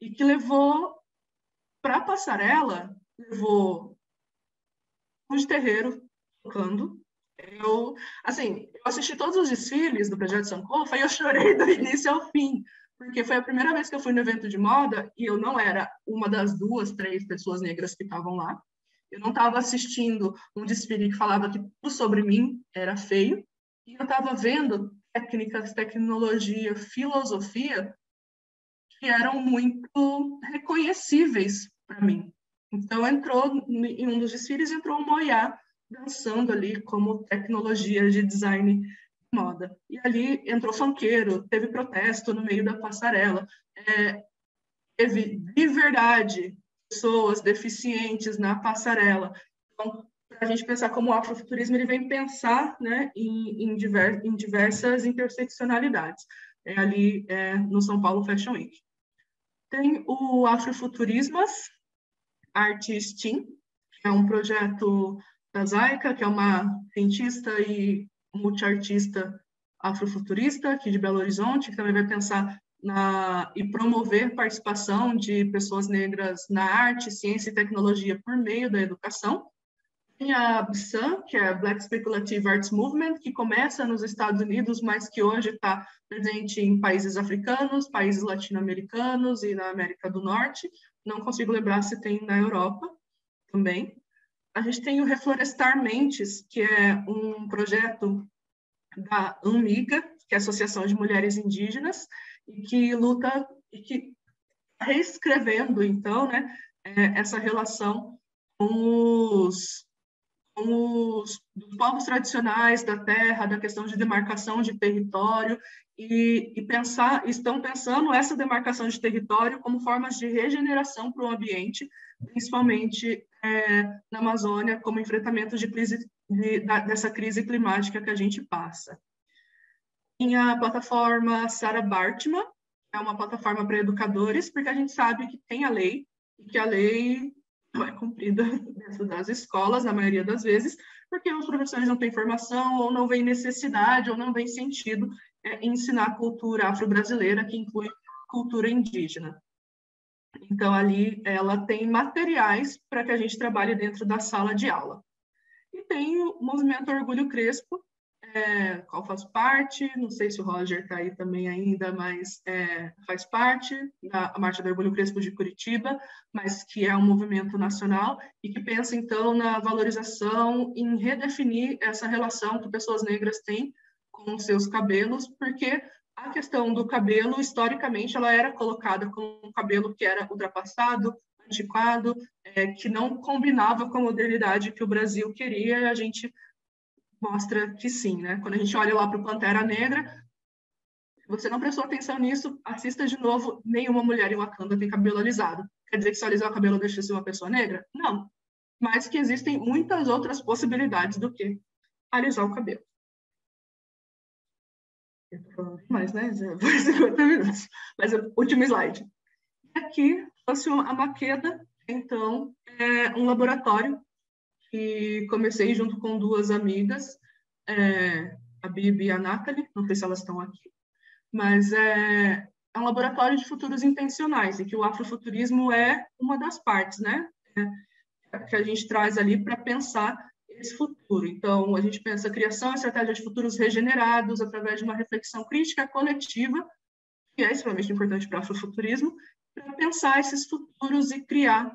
E que levou para a passarela, levou de terreiro tocando. Eu assisti todos os desfiles do Projeto Sankofa e eu chorei do início ao fim, porque foi a primeira vez que eu fui no evento de moda e eu não era uma das 2, 3 pessoas negras que estavam lá. Eu não estava assistindo um desfile que falava que tudo sobre mim era feio, e eu estava vendo técnicas, tecnologia, filosofia que eram muito reconhecíveis para mim. Então, em um dos desfiles, entrou um Moyá dançando ali como tecnologia de design de moda. E ali entrou funkeiro, teve protesto no meio da passarela, teve de verdade pessoas deficientes na passarela. Então, para a gente pensar como o afrofuturismo, ele vem pensar, né, em diversas interseccionalidades, ali no São Paulo Fashion Week. Tem o Afrofuturismas Arte STEAM, que é um projeto da Zaica, que é uma cientista e multiartista afrofuturista aqui de Belo Horizonte, que também vai pensar e promover participação de pessoas negras na arte, ciência e tecnologia por meio da educação. Tem a BSAM, que é a Black Speculative Arts Movement, que começa nos Estados Unidos, mas que hoje está presente em países africanos, países latino-americanos e na América do Norte. Não consigo lembrar se tem na Europa também. A gente tem o Reflorestar Mentes, que é um projeto da AMIGA, que é a Associação de Mulheres Indígenas, e que luta e que está reescrevendo, então, né, essa relação com os dos povos tradicionais da terra, da questão de demarcação de território, estão pensando essa demarcação de território como formas de regeneração para o ambiente, principalmente na Amazônia, como enfrentamento dessa crise climática que a gente passa. Tem a plataforma Sarah Bartman, é uma plataforma para educadores, porque a gente sabe que tem a lei, e que a lei não é cumprida dentro das escolas, na maioria das vezes, porque os professores não têm formação, ou não veem necessidade, ou não veem sentido em ensinar a cultura afro-brasileira, que inclui cultura indígena. Então, ali, ela tem materiais para que a gente trabalhe dentro da sala de aula. E tem o Movimento Orgulho Crespo, qual faz parte, não sei se o Roger está aí também ainda, mas faz parte da Marcha do Orgulho Crespo de Curitiba, mas que é um movimento nacional e que pensa, então, na valorização, em redefinir essa relação que pessoas negras têm com seus cabelos, porque a questão do cabelo, historicamente, ela era colocada como um cabelo que era ultrapassado, antiquado, que não combinava com a modernidade que o Brasil queria, e a gente mostra que sim, né? Quando a gente olha lá para o Pantera Negra, se você não prestou atenção nisso, assista de novo, nenhuma mulher em Wakanda tem cabelo alisado. Quer dizer que se alisar o cabelo deixa de ser uma pessoa negra? Não. Mas que existem muitas outras possibilidades do que alisar o cabelo. Eu tô falando demais, né? Já foi 50 minutos. Mas último slide. Aqui, a Maqueda, então, é um laboratório que comecei junto com duas amigas, a Bibi e a Nathalie, não sei se elas estão aqui, mas é um laboratório de futuros intencionais, e que o afrofuturismo é uma das partes, né, que a gente traz ali para pensar esse futuro. Então, a gente pensa a criação e estratégia de futuros regenerados através de uma reflexão crítica coletiva, que é extremamente importante para o afrofuturismo, para pensar esses futuros e criar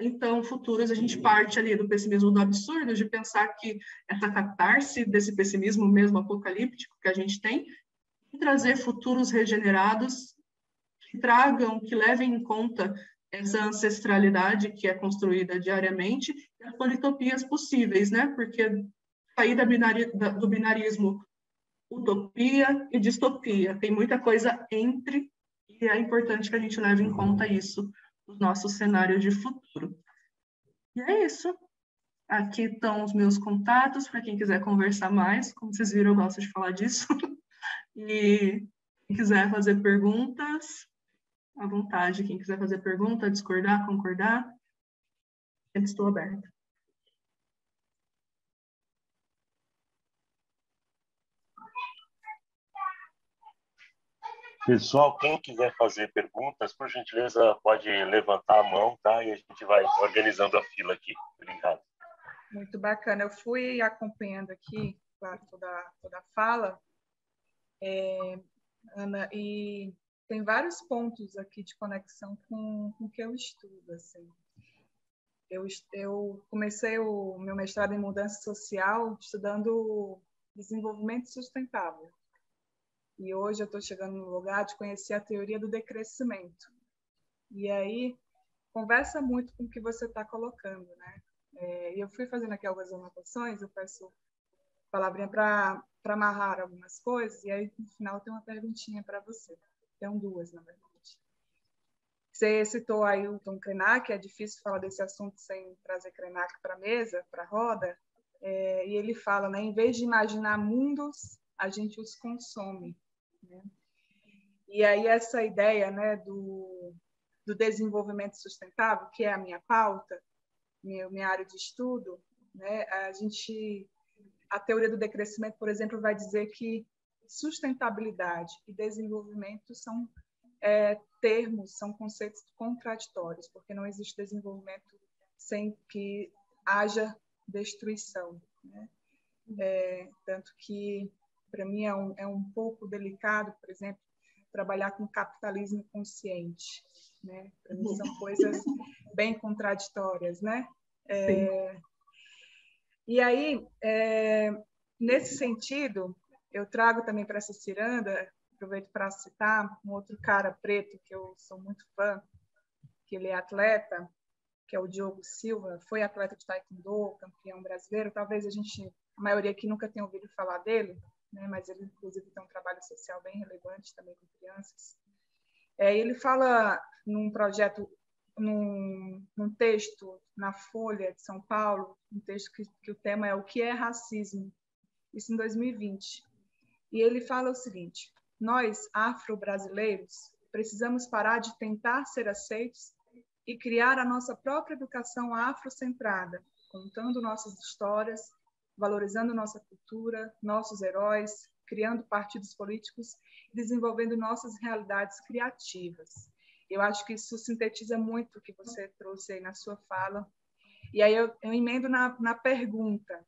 então, futuros, a gente parte ali do pessimismo do absurdo, de pensar que essa catarse desse pessimismo mesmo apocalíptico que a gente tem, e trazer futuros regenerados que levem em conta essa ancestralidade que é construída diariamente e as politopias possíveis, né? Porque sair do binarismo utopia e distopia, tem muita coisa entre, e é importante que a gente leve em conta isso os nossos cenários de futuro. E é isso. Aqui estão os meus contatos, para quem quiser conversar mais. Como vocês viram, eu gosto de falar disso. E quem quiser fazer perguntas, à vontade. Quem quiser fazer pergunta, discordar, concordar, eu estou aberta. Pessoal, quem quiser fazer perguntas, por gentileza, pode levantar a mão, tá? E a gente vai organizando a fila aqui. Obrigado. Muito bacana. Eu fui acompanhando aqui toda a fala, Ana, e tem vários pontos aqui de conexão com o que eu estudo, assim. Eu comecei o meu mestrado em mudança social estudando desenvolvimento sustentável. E hoje eu estou chegando no lugar de conhecer a teoria do decrescimento. E aí, conversa muito com o que você está colocando, né? E eu fui fazendo aqui algumas anotações, eu peço palavrinha para amarrar algumas coisas, e aí no final tem uma perguntinha para você. Tem duas, na verdade. Você citou aí o Tom Krenak, é difícil falar desse assunto sem trazer Krenak para a mesa, para a roda, e ele fala, né, em vez de imaginar mundos, a gente os consome. Né? E aí essa ideia, né, do desenvolvimento sustentável, que é a minha pauta, minha área de estudo, né, a teoria do decrescimento, por exemplo, vai dizer que sustentabilidade e desenvolvimento são termos, são conceitos contraditórios, porque não existe desenvolvimento sem que haja destruição. Né? Tanto que, para mim, é um pouco delicado, por exemplo, trabalhar com capitalismo consciente. Né? Para mim, são coisas bem contraditórias. Né? E aí, nesse sentido, eu trago também para essa ciranda, aproveito para citar um outro cara preto que eu sou muito fã, que ele é atleta, que é o Diogo Silva, foi atleta de taekwondo, campeão brasileiro, talvez a maioria aqui nunca tenha ouvido falar dele, né? Mas ele, inclusive, tem um trabalho social bem relevante também com crianças. Ele fala num projeto, num texto na Folha de São Paulo, um texto que o tema é o que é racismo, isso em 2020. E ele fala o seguinte: nós, afro-brasileiros, precisamos parar de tentar ser aceitos e criar a nossa própria educação afrocentrada, contando nossas histórias, valorizando nossa cultura, nossos heróis, criando partidos políticos e desenvolvendo nossas realidades criativas. Eu acho que isso sintetiza muito o que você trouxe aí na sua fala. E aí eu emendo na pergunta,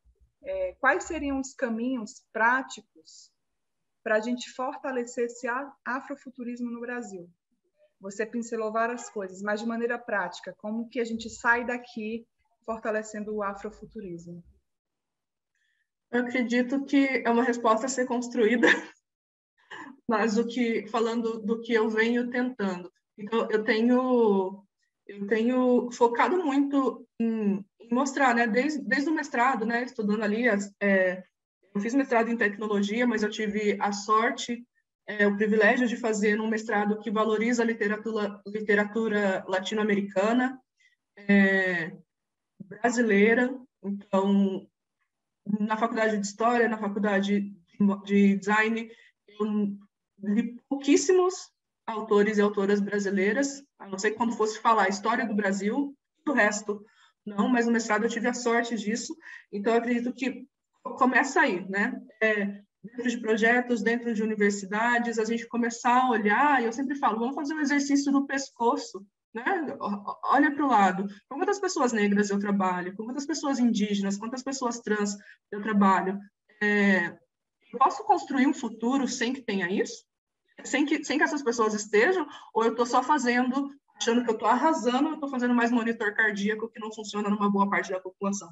quais seriam os caminhos práticos para a gente fortalecer esse afrofuturismo no Brasil? Você pincelou várias coisas, mas de maneira prática, como que a gente sai daqui fortalecendo o afrofuturismo? Eu acredito que é uma resposta a ser construída, mas falando do que eu venho tentando. Então, eu tenho focado muito em mostrar, né, desde o mestrado, né, estudando ali, eu fiz mestrado em tecnologia, mas eu tive a sorte, o privilégio de fazer um mestrado que valoriza a literatura latino-americana, brasileira. Então, na faculdade de História, na faculdade de Design, eu li pouquíssimos autores e autoras brasileiras, a não ser quando fosse falar a história do Brasil, o resto não, mas no mestrado eu tive a sorte disso. Então, eu acredito que começa aí, né? Dentro de projetos, dentro de universidades, a gente começar a olhar, e eu sempre falo, vamos fazer um exercício no pescoço, né? Olha para o lado. Com quantas pessoas negras eu trabalho? Com quantas pessoas indígenas? Quantas pessoas trans eu trabalho? Eu posso construir um futuro sem que tenha isso? Sem que essas pessoas estejam? Ou eu estou só fazendo, achando que eu estou arrasando, eu estou fazendo mais monitor cardíaco que não funciona numa boa parte da população?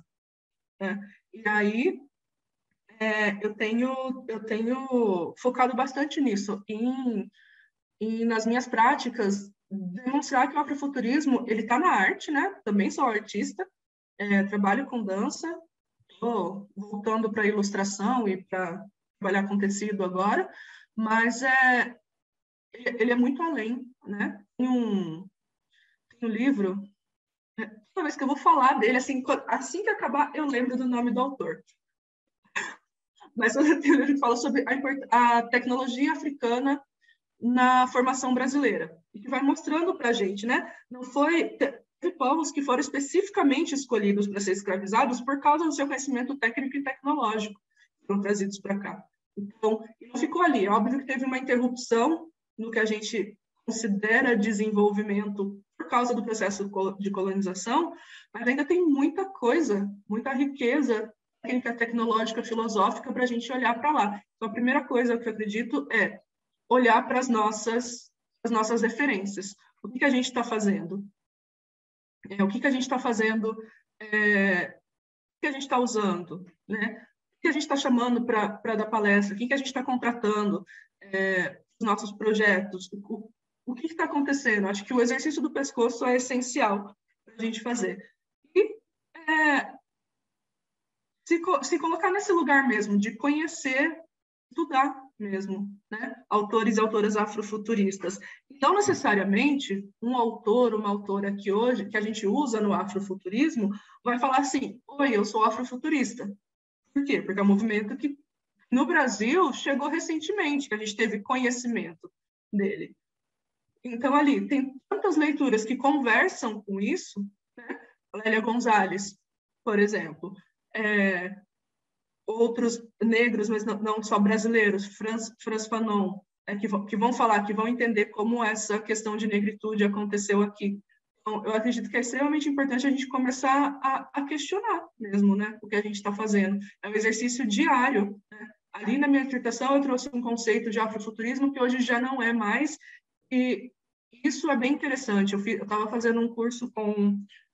E aí, eu tenho focado bastante nisso, e nas minhas práticas, demonstrar que o afrofuturismo ele está na arte, né? Também sou artista, trabalho com dança, estou voltando para ilustração e para trabalhar com tecido agora, mas ele é muito além, né? Tem um livro, toda vez que eu vou falar dele, assim que acabar, eu lembro do nome do autor. Mas tem um livro que fala sobre a tecnologia africana na formação brasileira, e que vai mostrando para a gente, né? Não teve povos que foram especificamente escolhidos para ser escravizados por causa do seu conhecimento técnico e tecnológico, que foram trazidos para cá. Então, não ficou ali. Óbvio que teve uma interrupção no que a gente considera desenvolvimento por causa do processo de colonização, mas ainda tem muita coisa, muita riqueza técnica, tecnológica, filosófica para a gente olhar para lá. Então, a primeira coisa que eu acredito é olhar para as nossas referências. O que a gente está fazendo? o que a gente está fazendo, o que a gente está usando, né? O que a gente está chamando para dar palestra, quem que a gente está contratando, os nossos projetos, o que está acontecendo. Acho que o exercício do pescoço é essencial para a gente fazer. E se colocar nesse lugar mesmo, de conhecer, estudar mesmo, né? Autores e autoras afrofuturistas. Não necessariamente um autor, uma autora que hoje, que a gente usa no afrofuturismo, vai falar assim: oi, eu sou afrofuturista. Por quê? Porque é um movimento que no Brasil chegou recentemente, que a gente teve conhecimento dele. Então, ali, tem tantas leituras que conversam com isso, né? Lélia Gonzalez, por exemplo, outros negros, mas não só brasileiros, Franz Fanon, que vão falar, que vão entender como essa questão de negritude aconteceu aqui. Então, eu acredito que é extremamente importante a gente começar a questionar mesmo, né, o que a gente está fazendo. É um exercício diário, né? Ali na minha dissertação eu trouxe um conceito de afrofuturismo que hoje já não é mais, e isso é bem interessante. Eu estava fazendo um curso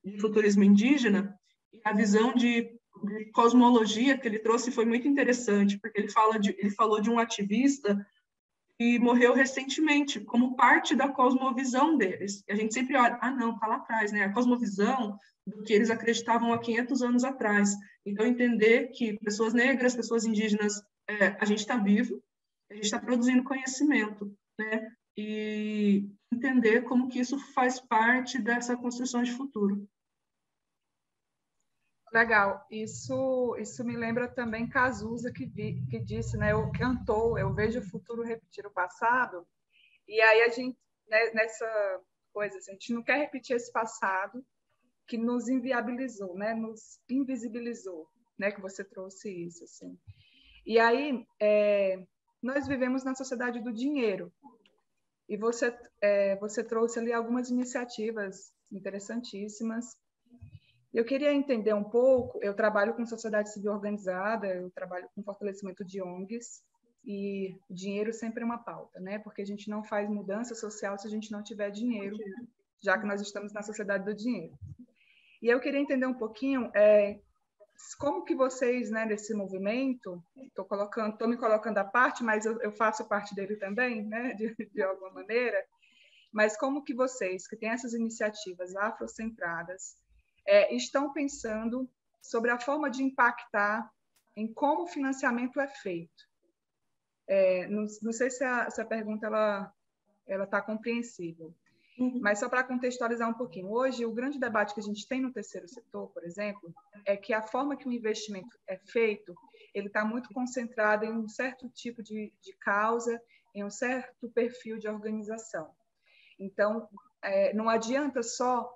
de futurismo indígena, e a visão de cosmologia que ele trouxe foi muito interessante, porque ele falou de um ativista que morreu recentemente, como parte da cosmovisão deles. E a gente sempre olha, não, está lá atrás, né? A cosmovisão do que eles acreditavam há 500 anos atrás. Então, entender que pessoas negras, pessoas indígenas, a gente está vivo, a gente está produzindo conhecimento, né? E entender como que isso faz parte dessa construção de futuro. Legal, isso me lembra também Cazuza, que disse, né, cantou, eu vejo o futuro repetir o passado, e aí a gente, né, nessa coisa, assim, a gente não quer repetir esse passado que nos inviabilizou, né, nos invisibilizou, né, que você trouxe isso, assim. E aí, nós vivemos na sociedade do dinheiro, e você trouxe ali algumas iniciativas interessantíssimas. Eu queria entender um pouco, eu trabalho com sociedade civil organizada, eu trabalho com fortalecimento de ONGs, e dinheiro sempre é uma pauta, né? Porque a gente não faz mudança social se a gente não tiver dinheiro, já que nós estamos na sociedade do dinheiro. E eu queria entender um pouquinho como que vocês, né, desse movimento, estou me colocando à parte, mas eu faço parte dele também, né, de alguma maneira, mas como que vocês, que têm essas iniciativas afrocentradas, estão pensando sobre a forma de impactar em como o financiamento é feito. Não sei se a pergunta ela está compreensível, mas só para contextualizar um pouquinho. Hoje, o grande debate que a gente tem no terceiro setor, por exemplo, é que a forma que o investimento é feito, ele está muito concentrado em um certo tipo de causa, em um certo perfil de organização. Então, não adianta só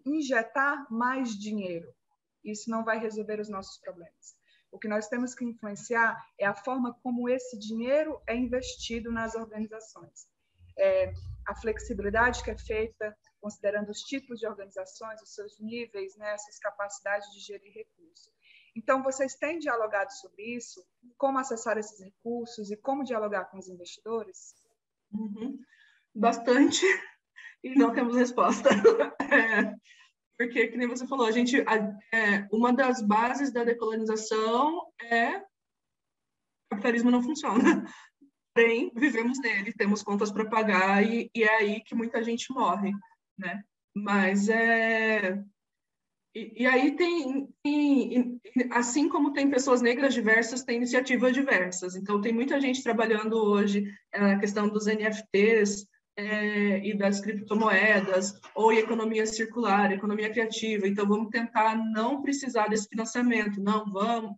injetar mais dinheiro. Isso não vai resolver os nossos problemas. O que nós temos que influenciar é a forma como esse dinheiro é investido nas organizações. A flexibilidade que é feita, considerando os tipos de organizações, os seus níveis, né, essas capacidades de gerir recursos. Então, vocês têm dialogado sobre isso? Como acessar esses recursos e como dialogar com os investidores? Bastante. E não temos resposta. Porque, que nem você falou, uma das bases da decolonização é o capitalismo não funciona. Porém, vivemos nele, temos contas para pagar e é aí que muita gente morre, né? Mas E aí assim como tem pessoas negras diversas, tem iniciativas diversas. Então, tem muita gente trabalhando hoje a questão dos NFTs, e das criptomoedas, ou em economia circular, economia criativa. Então, vamos tentar não precisar desse financiamento. Não,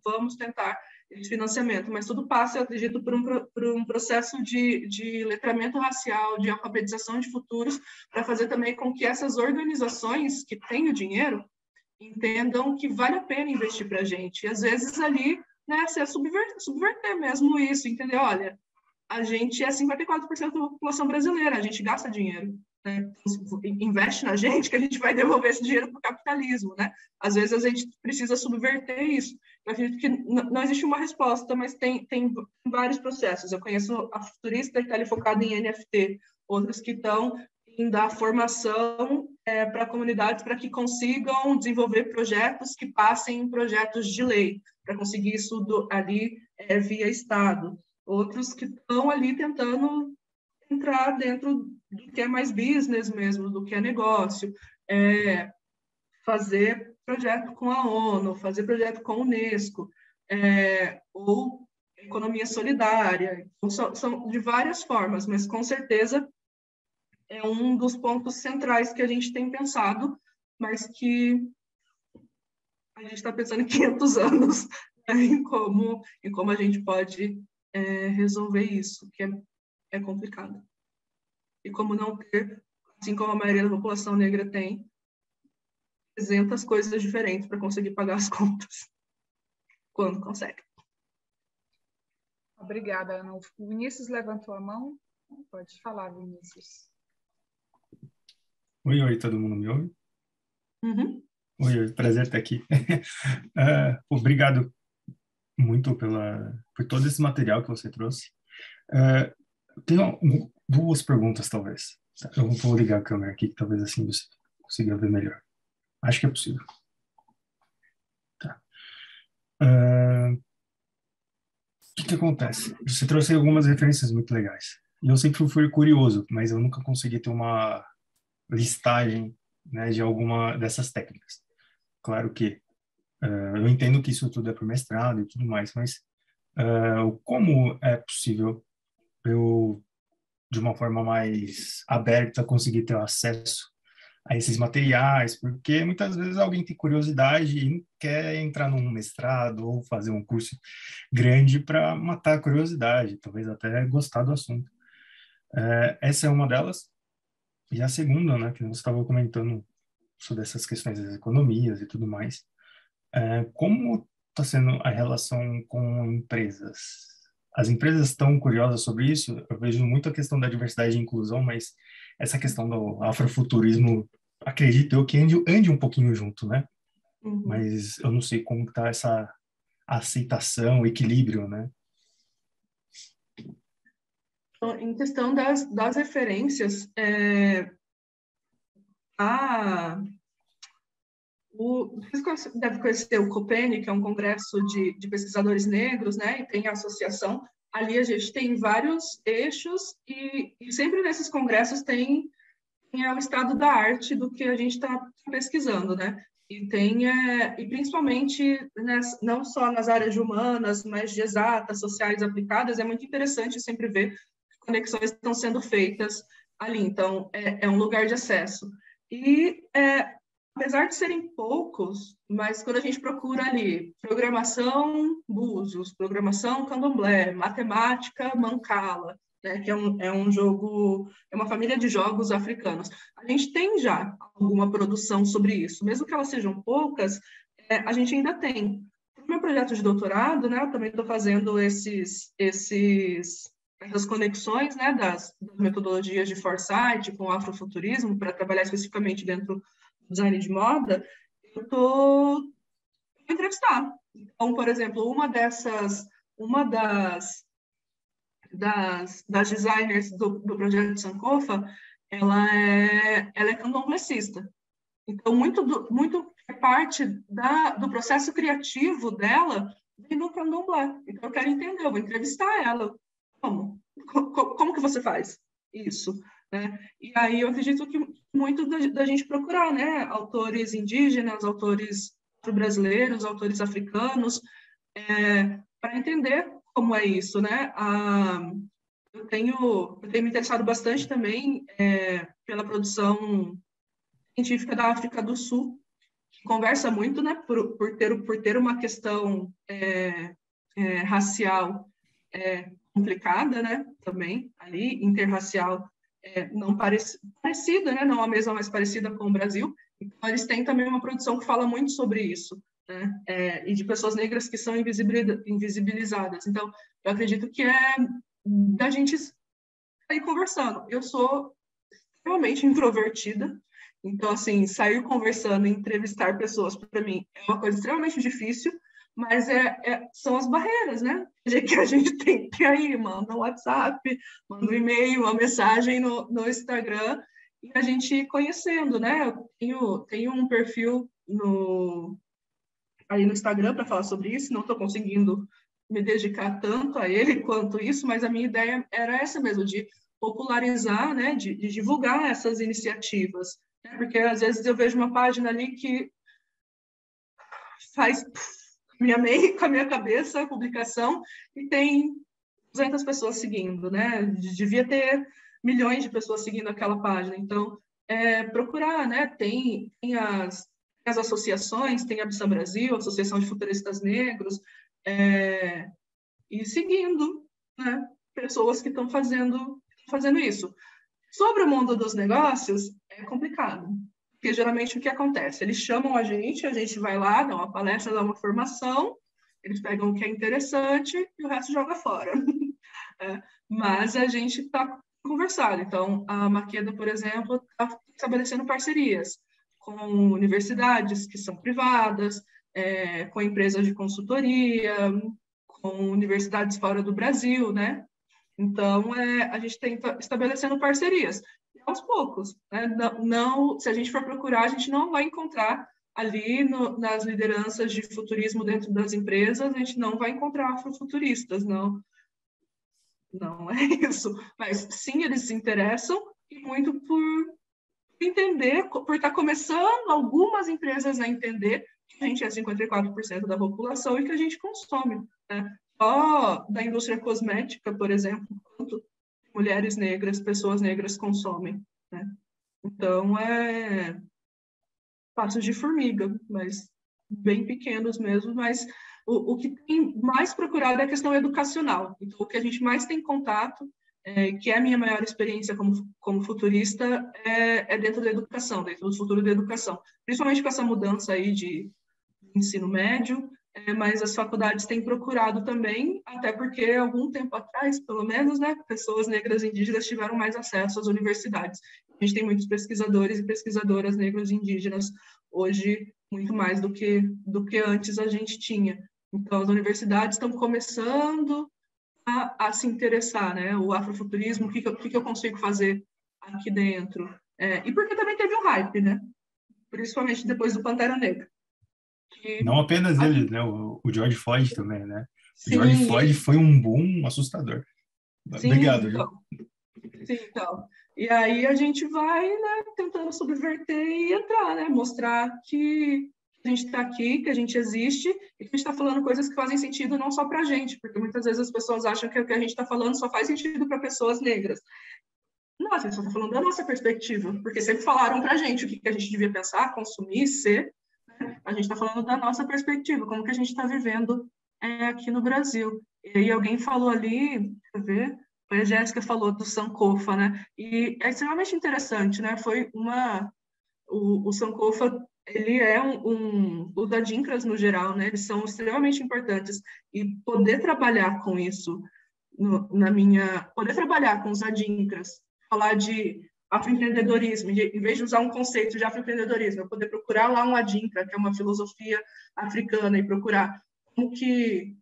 vamos tentar esse financiamento. Mas tudo passa, eu acredito, por um processo de letramento racial, de alfabetização de futuros, para fazer também com que essas organizações que têm o dinheiro entendam que vale a pena investir para a gente. E, às vezes, ali, né, subverter mesmo isso, entender, olha, a gente é 54% da população brasileira, a gente gasta dinheiro, né? Investe na gente que a gente vai devolver esse dinheiro para o capitalismo, né? Às vezes a gente precisa subverter isso. Eu acredito que não existe uma resposta, mas tem vários processos. Eu conheço a futurista que está ali focada em NFT, outras que estão em dar formação para comunidades para que consigam desenvolver projetos que passem em projetos de lei, para conseguir isso ali via Estado. Outros que estão ali tentando entrar dentro do que é mais business mesmo, do que é negócio, fazer projeto com a ONU, fazer projeto com a Unesco, ou economia solidária. São de várias formas, mas com certeza é um dos pontos centrais que a gente tem pensado, mas que a gente está pensando em 500 anos, né, em como a gente pode resolver isso, que é complicado. E como não ter, assim como a maioria da população negra tem, 300 coisas diferentes para conseguir pagar as contas, quando consegue. Obrigada, Ana. O Vinícius levantou a mão. Pode falar, Vinícius. Oi, todo mundo me ouve? Uhum. Oi, prazer estar aqui. Obrigado muito por todo esse material que você trouxe. Tenho duas perguntas, talvez. Eu vou ligar a câmera aqui, que talvez assim você consiga ver melhor. Acho que é possível. Tá. O que acontece? Você trouxe algumas referências muito legais. E eu sempre fui curioso, mas eu nunca consegui ter uma listagem, né, de alguma dessas técnicas. Claro que eu entendo que isso tudo é para o mestrado e tudo mais, mas como é possível eu, de uma forma mais aberta, conseguir ter acesso a esses materiais? Porque muitas vezes alguém tem curiosidade e quer entrar num mestrado ou fazer um curso grande para matar a curiosidade, talvez até gostar do assunto. Essa é uma delas. E a segunda, né, que você estava comentando sobre essas questões das economias e tudo mais, como está sendo a relação com empresas? As empresas estão curiosas sobre isso? Eu vejo muito a questão da diversidade e inclusão, mas essa questão do afrofuturismo, acredito eu que ande um pouquinho junto, né? Uhum. Mas eu não sei como está essa aceitação, equilíbrio, né? Então, em questão das referências, você deve conhecer o COPENI, que é um congresso de pesquisadores negros, né? E tem a associação. Ali a gente tem vários eixos e sempre nesses congressos tem o estado da arte do que a gente está pesquisando, né? E principalmente, né, não só nas áreas de humanas, mas de exatas, sociais aplicadas, é muito interessante sempre ver que conexões estão sendo feitas ali. Então, é um lugar de acesso. E, apesar de serem poucos, mas quando a gente procura ali programação Búzios, programação Candomblé, matemática Mancala, né, que é um jogo, é uma família de jogos africanos. A gente tem já alguma produção sobre isso, mesmo que elas sejam poucas, a gente ainda tem. No meu projeto de doutorado, né, eu também estou fazendo essas conexões, né, das metodologias de foresight com o afrofuturismo para trabalhar especificamente dentro do design de moda. Eu estou entrevistar. Então, por exemplo, uma das designers do projeto Sankofa, ela é candomblessista. Então, muito parte do processo criativo dela vem do candomblé. Então, eu quero entender, eu vou entrevistar ela. Como que você faz isso? Né? E aí eu acredito que muito da gente procurar, né, autores indígenas, autores brasileiros, autores africanos, para entender como é isso, né? Eu tenho me interessado bastante também pela produção científica da África do Sul, que conversa muito, né, por ter uma questão racial complicada, né, também ali, interracial, não parecida, né, não a mesma, mas parecida com o Brasil. Então, eles têm também uma produção que fala muito sobre isso, né, e de pessoas negras que são invisibilizadas. Então, eu acredito que da gente sair conversando. Eu sou extremamente introvertida, então, assim, sair conversando e entrevistar pessoas, para mim, é uma coisa extremamente difícil, mas são as barreiras, né? Que a gente tem que aí, manda um WhatsApp, manda um e-mail, uma mensagem no Instagram, e a gente ir conhecendo, né? Eu tenho um perfil aí no Instagram para falar sobre isso, não estou conseguindo me dedicar tanto a ele quanto isso, mas a minha ideia era essa mesmo, de popularizar, né, de divulgar essas iniciativas, né? Porque às vezes eu vejo uma página ali que faz com a minha cabeça a publicação e tem 200 pessoas seguindo, né? Devia ter milhões de pessoas seguindo aquela página. Então, procurar, né? Tem as associações, tem a Absa Brasil, a Associação de Futuristas Negros, e seguindo, né? Pessoas que estão fazendo isso. Sobre o mundo dos negócios, é complicado. Porque geralmente o que acontece? Eles chamam a gente vai lá, dá uma palestra, dá uma formação, eles pegam o que é interessante e o resto joga fora. Mas a gente está conversando. Então, a Maqueda, por exemplo, está estabelecendo parcerias com universidades que são privadas, com empresas de consultoria, com universidades fora do Brasil, né? Então, a gente tenta estabelecendo parcerias, aos poucos, né? Não, se a gente for procurar, a gente não vai encontrar ali nas lideranças de futurismo dentro das empresas, a gente não vai encontrar afrofuturistas, não é isso. Mas, sim, eles se interessam e muito por entender, por estar começando algumas empresas a entender que a gente é 54% da população e que a gente consome, né? Só da indústria cosmética, por exemplo, quanto mulheres negras, pessoas negras consomem, né? Então, passos de formiga, mas bem pequenos mesmo, mas o que tem mais procurado é a questão educacional. Então, o que a gente mais tem contato, que é a minha maior experiência como futurista, é dentro da educação, dentro do futuro da educação. Principalmente com essa mudança aí de ensino médio, mas as faculdades têm procurado também, até porque algum tempo atrás, pelo menos, né, pessoas negras e indígenas tiveram mais acesso às universidades. A gente tem muitos pesquisadores e pesquisadoras negros e indígenas hoje, muito mais do que antes a gente tinha. Então, as universidades estão começando a se interessar, né? O afrofuturismo, o que eu consigo fazer aqui dentro? E porque também teve um hype, né? Principalmente depois do Pantera Negra. Não apenas ele, né? O George Floyd também, né? O Sim, George Floyd foi um boom assustador. Sim, Obrigado, então, viu? sim, então. E aí a gente vai, né, tentando subverter e entrar, né? Mostrar que a gente está aqui, que a gente existe e que a gente está falando coisas que fazem sentido não só para a gente, porque muitas vezes as pessoas acham que o que a gente está falando só faz sentido para pessoas negras. Não, a gente só está falando da nossa perspectiva, porque sempre falaram para a gente o que a gente devia pensar, consumir, ser. A gente está falando da nossa perspectiva, como que a gente está vivendo aqui no Brasil. E aí alguém falou ali, deixa eu ver, a Jéssica falou do Sankofa, né? E é extremamente interessante, né? O Sankofa, ele é o da Adinkras no geral, né? Eles são extremamente importantes e poder trabalhar com isso poder trabalhar com os Adinkras, falar de afroempreendedorismo, em vez de usar um conceito de afroempreendedorismo, eu poder procurar lá um Adinkra, que é uma filosofia africana, e procurar como que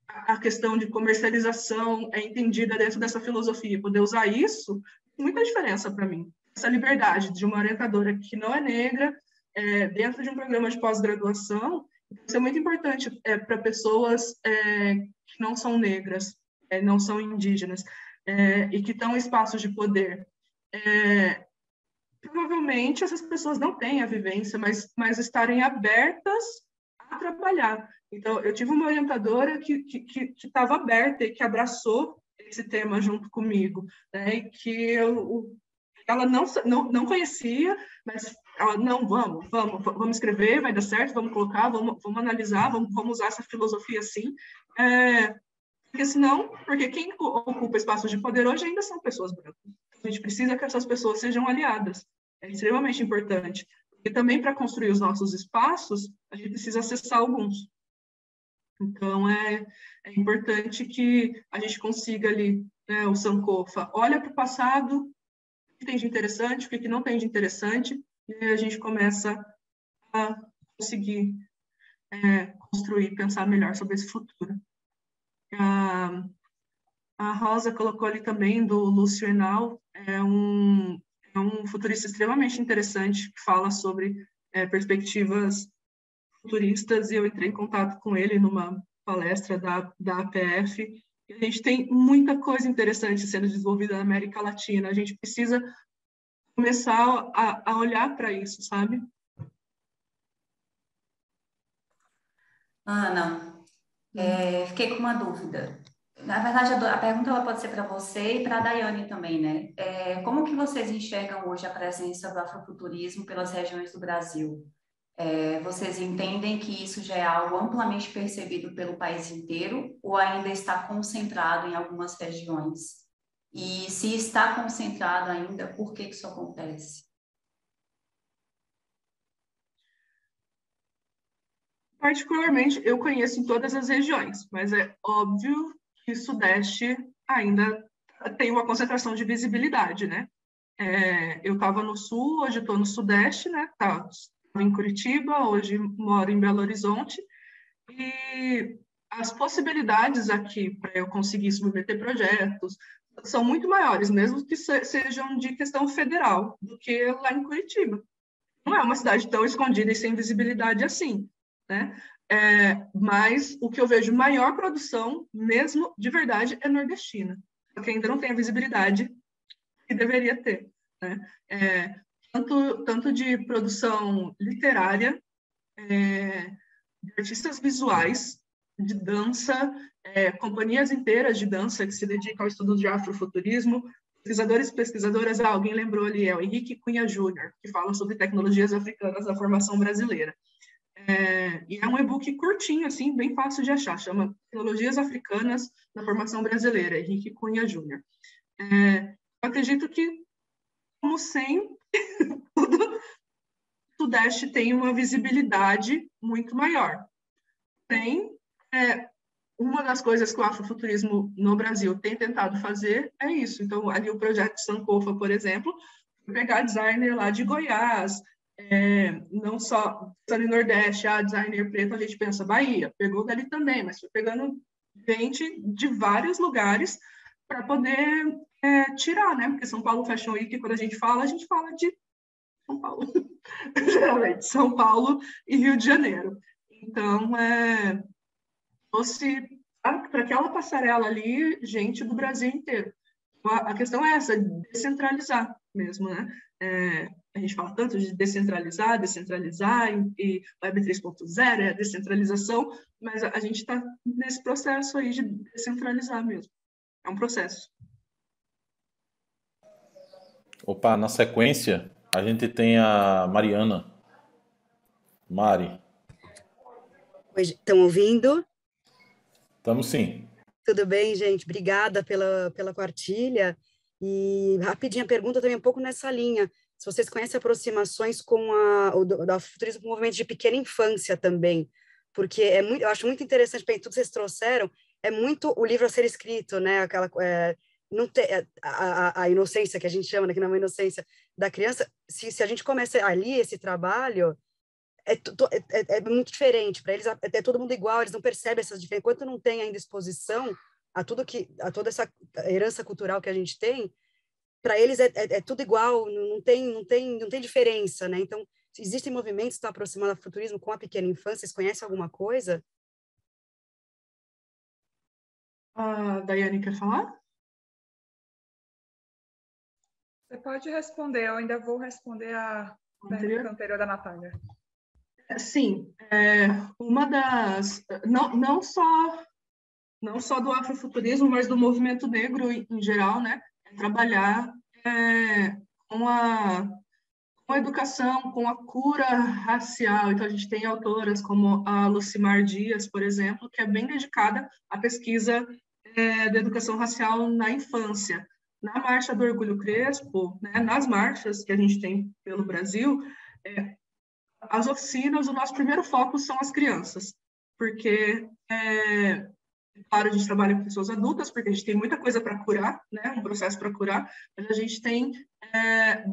a questão de comercialização é entendida dentro dessa filosofia, poder usar isso, muita diferença para mim. Essa liberdade de uma orientadora que não é negra, dentro de um programa de pós-graduação, isso é muito importante para pessoas que não são negras, não são indígenas, e que estão em espaços de poder. Provavelmente essas pessoas não têm a vivência, mas estarem abertas a trabalhar. Então, eu tive uma orientadora que estava aberta e que abraçou esse tema junto comigo, né? E que ela não conhecia, mas ela, não, vamos escrever, vai dar certo, vamos colocar, vamos analisar, vamos usar essa filosofia assim. Porque quem ocupa espaços de poder hoje ainda são pessoas brancas. A gente precisa que essas pessoas sejam aliadas. É extremamente importante. E também, para construir os nossos espaços, a gente precisa acessar alguns. Então, é importante que a gente consiga ali, né, o Sankofa, olha para o passado, o que tem de interessante, o que não tem de interessante, e aí a gente começa a conseguir construir, pensar melhor sobre esse futuro. A Rosa colocou ali também do Lúcio Henao, é um futurista extremamente interessante, que fala sobre perspectivas futuristas, e eu entrei em contato com ele numa palestra da APF, e a gente tem muita coisa interessante sendo desenvolvida na América Latina. A gente precisa começar a olhar para isso, sabe? Ana, fiquei com uma dúvida. Na verdade, a pergunta ela pode ser para você e para a Daiane também, né? Como que vocês enxergam hoje a presença do afrofuturismo pelas regiões do Brasil? Vocês entendem que isso já é algo amplamente percebido pelo país inteiro ou ainda está concentrado em algumas regiões? E se está concentrado ainda, por que isso acontece? Particularmente, eu conheço em todas as regiões, mas é óbvio que o Sudeste ainda tem uma concentração de visibilidade, né? Eu estava no Sul, hoje estou no Sudeste, né? Estava em Curitiba, hoje moro em Belo Horizonte, e as possibilidades aqui para eu conseguir submeter projetos são muito maiores, mesmo que sejam de questão federal, do que lá em Curitiba. Não é uma cidade tão escondida e sem visibilidade assim, né? Mas o que eu vejo maior produção, mesmo de verdade, é nordestina, porque ainda não tem a visibilidade que deveria ter, né? Tanto de produção literária, de artistas visuais, de dança, companhias inteiras de dança que se dedicam ao estudo de afrofuturismo, pesquisadores e pesquisadoras. Alguém lembrou ali, o Henrique Cunha Júnior, que fala sobre tecnologias africanas na formação brasileira. E é um e-book curtinho, assim, bem fácil de achar, chama Tecnologias Africanas na Formação Brasileira, Henrique Cunha Júnior. Eu acredito que, como sempre, o Sudeste tem uma visibilidade muito maior. Uma das coisas que o afrofuturismo no Brasil tem tentado fazer é isso. Então, ali o projeto Sankofa, por exemplo, pegar designer lá de Goiás, não só no Nordeste, designer preto, a gente pensa Bahia, pegou dali também, mas foi pegando gente de vários lugares para poder tirar, né? Porque São Paulo Fashion Week, quando a gente fala de São Paulo, geralmente, São Paulo e Rio de Janeiro. Então, fosse para aquela passarela ali, gente do Brasil inteiro. A questão é essa, descentralizar mesmo, né? A gente fala tanto de descentralizar e Web 3.0 é a descentralização, mas a gente está nesse processo aí de descentralizar mesmo. É um processo. Opa, na sequência, a gente tem a Mariana. Mari. Oi, estão ouvindo? Estamos sim. Tudo bem, gente? Obrigada pela partilha. E rapidinho a pergunta também um pouco nessa linha. Se vocês conhecem aproximações com o afrofuturismo com o movimento de pequena infância também, porque eu acho muito interessante, bem, tudo que vocês trouxeram, é muito o livro a ser escrito, né? Não tem, a inocência que a gente chama, né, que não é uma inocência da criança, se a gente começa ali esse trabalho, é muito diferente, para eles é todo mundo igual, eles não percebem essas diferenças, enquanto não tem ainda exposição a toda essa herança cultural que a gente tem, para eles é tudo igual, não tem diferença, né? Então, existem movimentos que estão aproximando o futurismo com a pequena infância, vocês conhecem alguma coisa? A Daiane quer falar? Você pode responder, eu ainda vou responder a pergunta anterior da Natália. Sim, uma das... Não só do afrofuturismo, mas do movimento negro em geral, né? Trabalhar com a educação, com a cura racial. Então, a gente tem autoras como a Lucimar Dias, por exemplo, que é bem dedicada à pesquisa da educação racial na infância. Na Marcha do Orgulho Crespo, né, nas marchas que a gente tem pelo Brasil, as oficinas, o nosso primeiro foco são as crianças, porque, claro, a gente trabalha com pessoas adultas, porque a gente tem muita coisa para curar, né, um processo para curar, mas a gente tem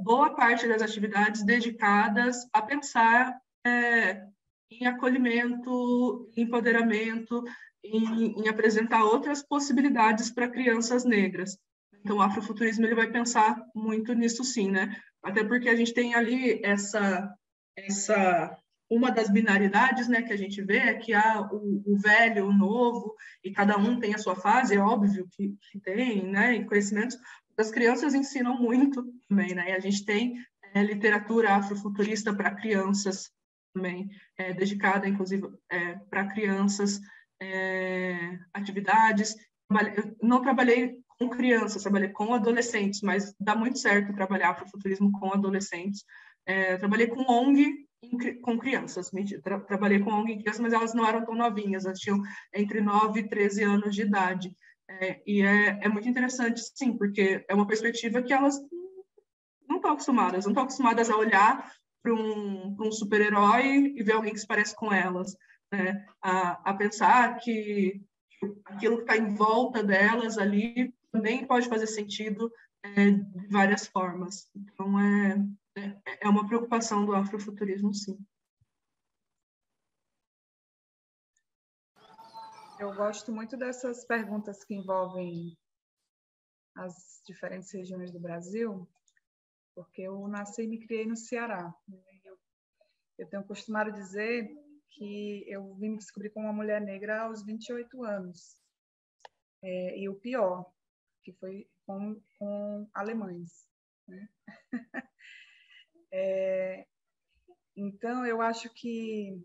boa parte das atividades dedicadas a pensar em acolhimento, em empoderamento, em apresentar outras possibilidades para crianças negras. Então, o afrofuturismo ele vai pensar muito nisso, sim, né? Até porque a gente tem ali uma das binaridades, né, que a gente vê é que há o velho, o novo, e cada um tem a sua fase, é óbvio que tem, né, e conhecimentos. As crianças ensinam muito também, né, e a gente tem literatura afrofuturista para crianças também, dedicada, inclusive, para crianças, atividades. Eu não trabalhei com crianças, trabalhei com adolescentes, mas dá muito certo trabalhar afrofuturismo com adolescentes. Trabalhei com ONG, com crianças, trabalhei com ONG em crianças, mas elas não eram tão novinhas, elas tinham entre 9 e 13 anos de idade. E é muito interessante, sim, porque é uma perspectiva que elas não estão acostumadas a olhar para um super-herói e ver alguém que se parece com elas, né? A pensar que aquilo que está em volta delas ali também pode fazer sentido de várias formas. Então, é uma preocupação do afrofuturismo, sim. Eu gosto muito dessas perguntas que envolvem as diferentes regiões do Brasil, porque eu nasci e me criei no Ceará. Eu tenho costumado dizer que eu vim me descobrir como uma mulher negra aos 28 anos. E o pior, que foi com alemães, né? Então, eu acho que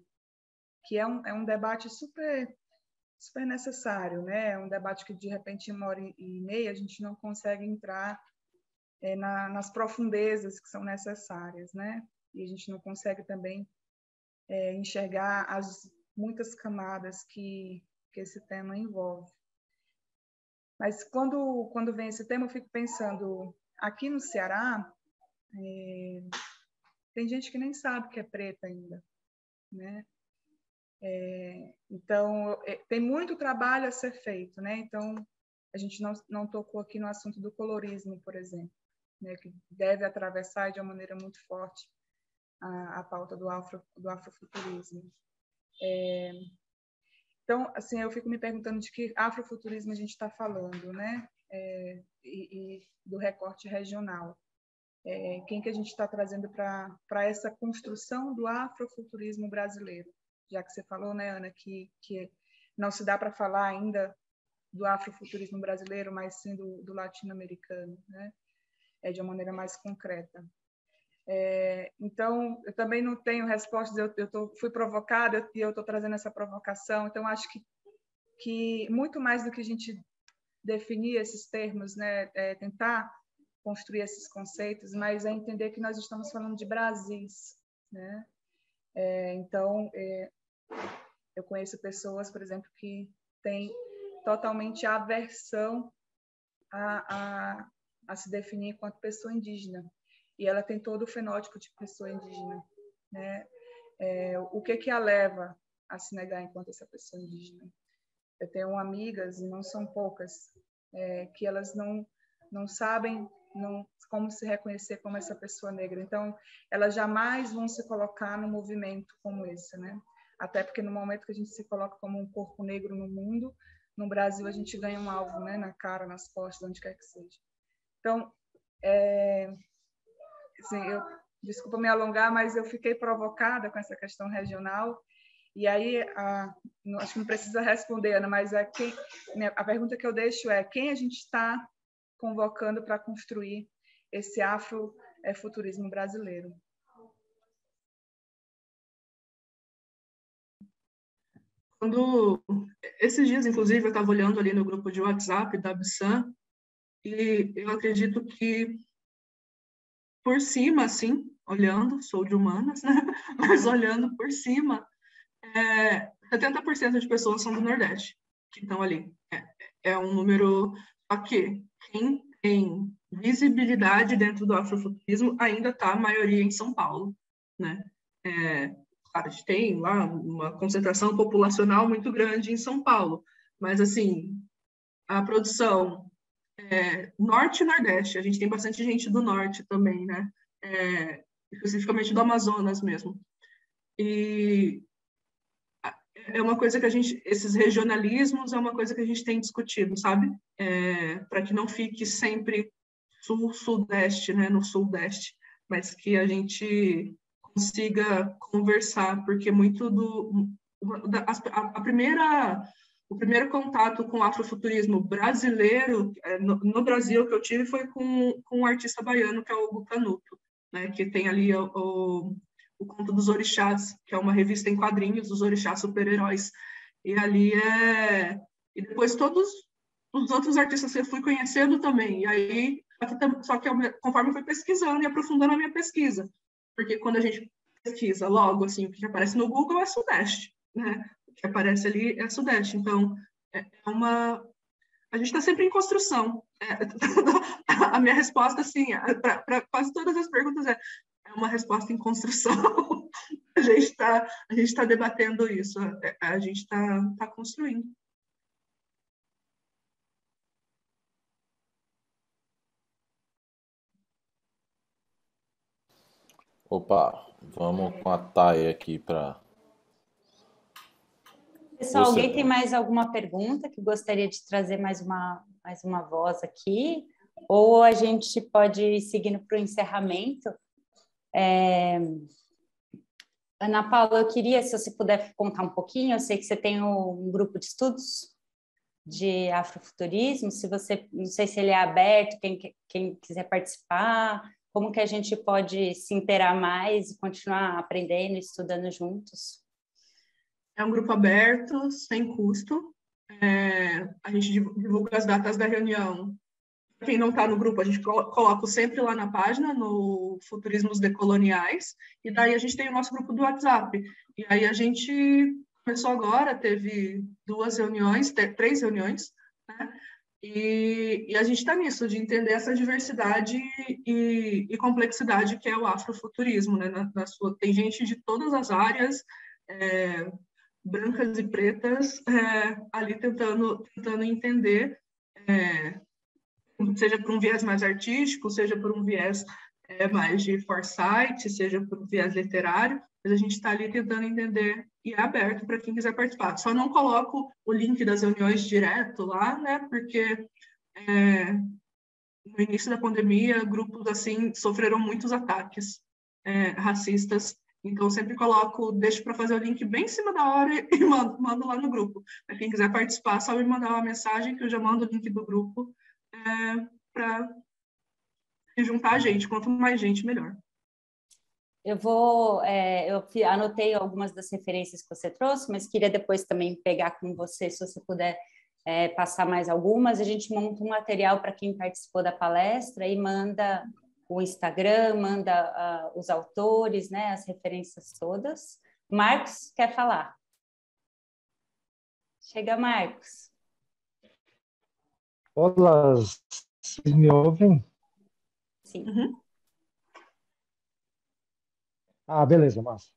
é um debate super necessário, né? É um debate que, de repente, em 1h30, a gente não consegue entrar nas profundezas que são necessárias, né? E a gente não consegue também enxergar as muitas camadas que esse tema envolve. Mas quando vem esse tema, eu fico pensando, aqui no Ceará, tem gente que nem sabe que é preta ainda, né? Então, tem muito trabalho a ser feito, né? Então, a gente não tocou aqui no assunto do colorismo, por exemplo, né? Que deve atravessar de uma maneira muito forte a pauta do afrofuturismo. Então, assim, eu fico me perguntando de que afrofuturismo a gente está falando, né? E do recorte regional. Quem que a gente está trazendo para essa construção do afrofuturismo brasileiro? Já que você falou, né, Ana, que não se dá para falar ainda do afrofuturismo brasileiro, mas sim do latino-americano, né? De uma maneira mais concreta. Então, eu também não tenho respostas, fui provocada e eu estou trazendo essa provocação, então acho que muito mais do que a gente definir esses termos, né, tentar construir esses conceitos, mas é entender que nós estamos falando de Brasis, né? Então, eu conheço pessoas, por exemplo, que têm totalmente aversão a se definir enquanto pessoa indígena. E ela tem todo o fenótipo de pessoa indígena, né? O que a leva a se negar enquanto essa pessoa indígena? Eu tenho amigas, e não são poucas, que elas não sabem como se reconhecer como essa pessoa negra. Então, elas jamais vão se colocar num movimento como esse, né? Até porque no momento que a gente se coloca como um corpo negro no mundo, no Brasil a gente ganha um alvo, né? Na cara, nas costas, onde quer que seja. Então, assim, desculpa me alongar, mas eu fiquei provocada com essa questão regional. E aí, acho que não precisa responder, Ana, mas a pergunta que eu deixo é quem a gente está convocando para construir esse afrofuturismo brasileiro? Esses dias, inclusive, eu estava olhando ali no grupo de WhatsApp da Absan, e eu acredito que, por cima, assim, olhando, sou de humanas, né? Mas olhando por cima, 70% de pessoas são do Nordeste, que estão ali. É um número... Só que quem tem visibilidade dentro do afrofuturismo ainda está a maioria em São Paulo, né? Claro, a gente tem lá uma concentração populacional muito grande em São Paulo, mas, assim, a produção Norte e Nordeste, a gente tem bastante gente do Norte também, né? Especificamente do Amazonas mesmo. E é uma coisa que a gente, esses regionalismos é uma coisa que a gente tem discutido, sabe? Para que não fique sempre sul-sudeste, né, no sudeste, mas que a gente consiga conversar, porque muito o primeiro contato com o afrofuturismo brasileiro, no Brasil, que eu tive foi com um artista baiano, que é o Hugo Canuto, né, que tem ali o Conto dos Orixás, que é uma revista em quadrinhos dos orixás super-heróis. E ali E depois todos os outros artistas que eu fui conhecendo também. E aí, só que conforme eu fui pesquisando e aprofundando a minha pesquisa, porque quando a gente pesquisa logo, assim, o que aparece no Google é Sudeste, né? O que aparece ali é Sudeste. Então, a gente está sempre em construção. A minha resposta, assim, para quase todas as perguntas é uma resposta em construção. A gente está debatendo isso, a gente está construindo. Opa, vamos com a Thay aqui para... Pessoal, alguém tem mais alguma pergunta que gostaria de trazer mais uma voz aqui? Ou a gente pode ir seguindo para o encerramento? Ana Paula, eu queria, se você puder contar um pouquinho, eu sei que você tem um grupo de estudos de afrofuturismo, não sei se ele é aberto, quem quiser participar, como que a gente pode se inteirar mais e continuar aprendendo, estudando juntos? É um grupo aberto, sem custo. A gente divulga as datas da reunião. Quem não está no grupo, a gente coloca sempre lá na página, no Futurismos Decoloniais, e daí a gente tem o nosso grupo do WhatsApp. E aí a gente começou agora, teve 3 reuniões, né? E a gente está nisso, de entender essa diversidade e complexidade que é o afrofuturismo, né? Tem gente de todas as áreas, brancas e pretas, ali tentando entender, seja por um viés mais artístico, seja por um viés mais de foresight, seja por um viés literário, mas a gente está ali tentando entender e é aberto para quem quiser participar. Só não coloco o link das reuniões direto lá, né, porque no início da pandemia, grupos assim sofreram muitos ataques racistas. Então, sempre deixo para fazer o link bem em cima da hora e mando lá no grupo. Para quem quiser participar, só me mandar uma mensagem que eu já mando o link do grupo para juntar a gente. Quanto mais gente, melhor. Eu anotei algumas das referências que você trouxe, mas queria depois também pegar com você, se você puder passar mais algumas. A gente monta um material para quem participou da palestra e manda o Instagram, manda os autores, né, as referências todas. Marcos, quer falar? Chega, Marcos. Olá, vocês me ouvem? Sim. Uhum. Beleza, massa.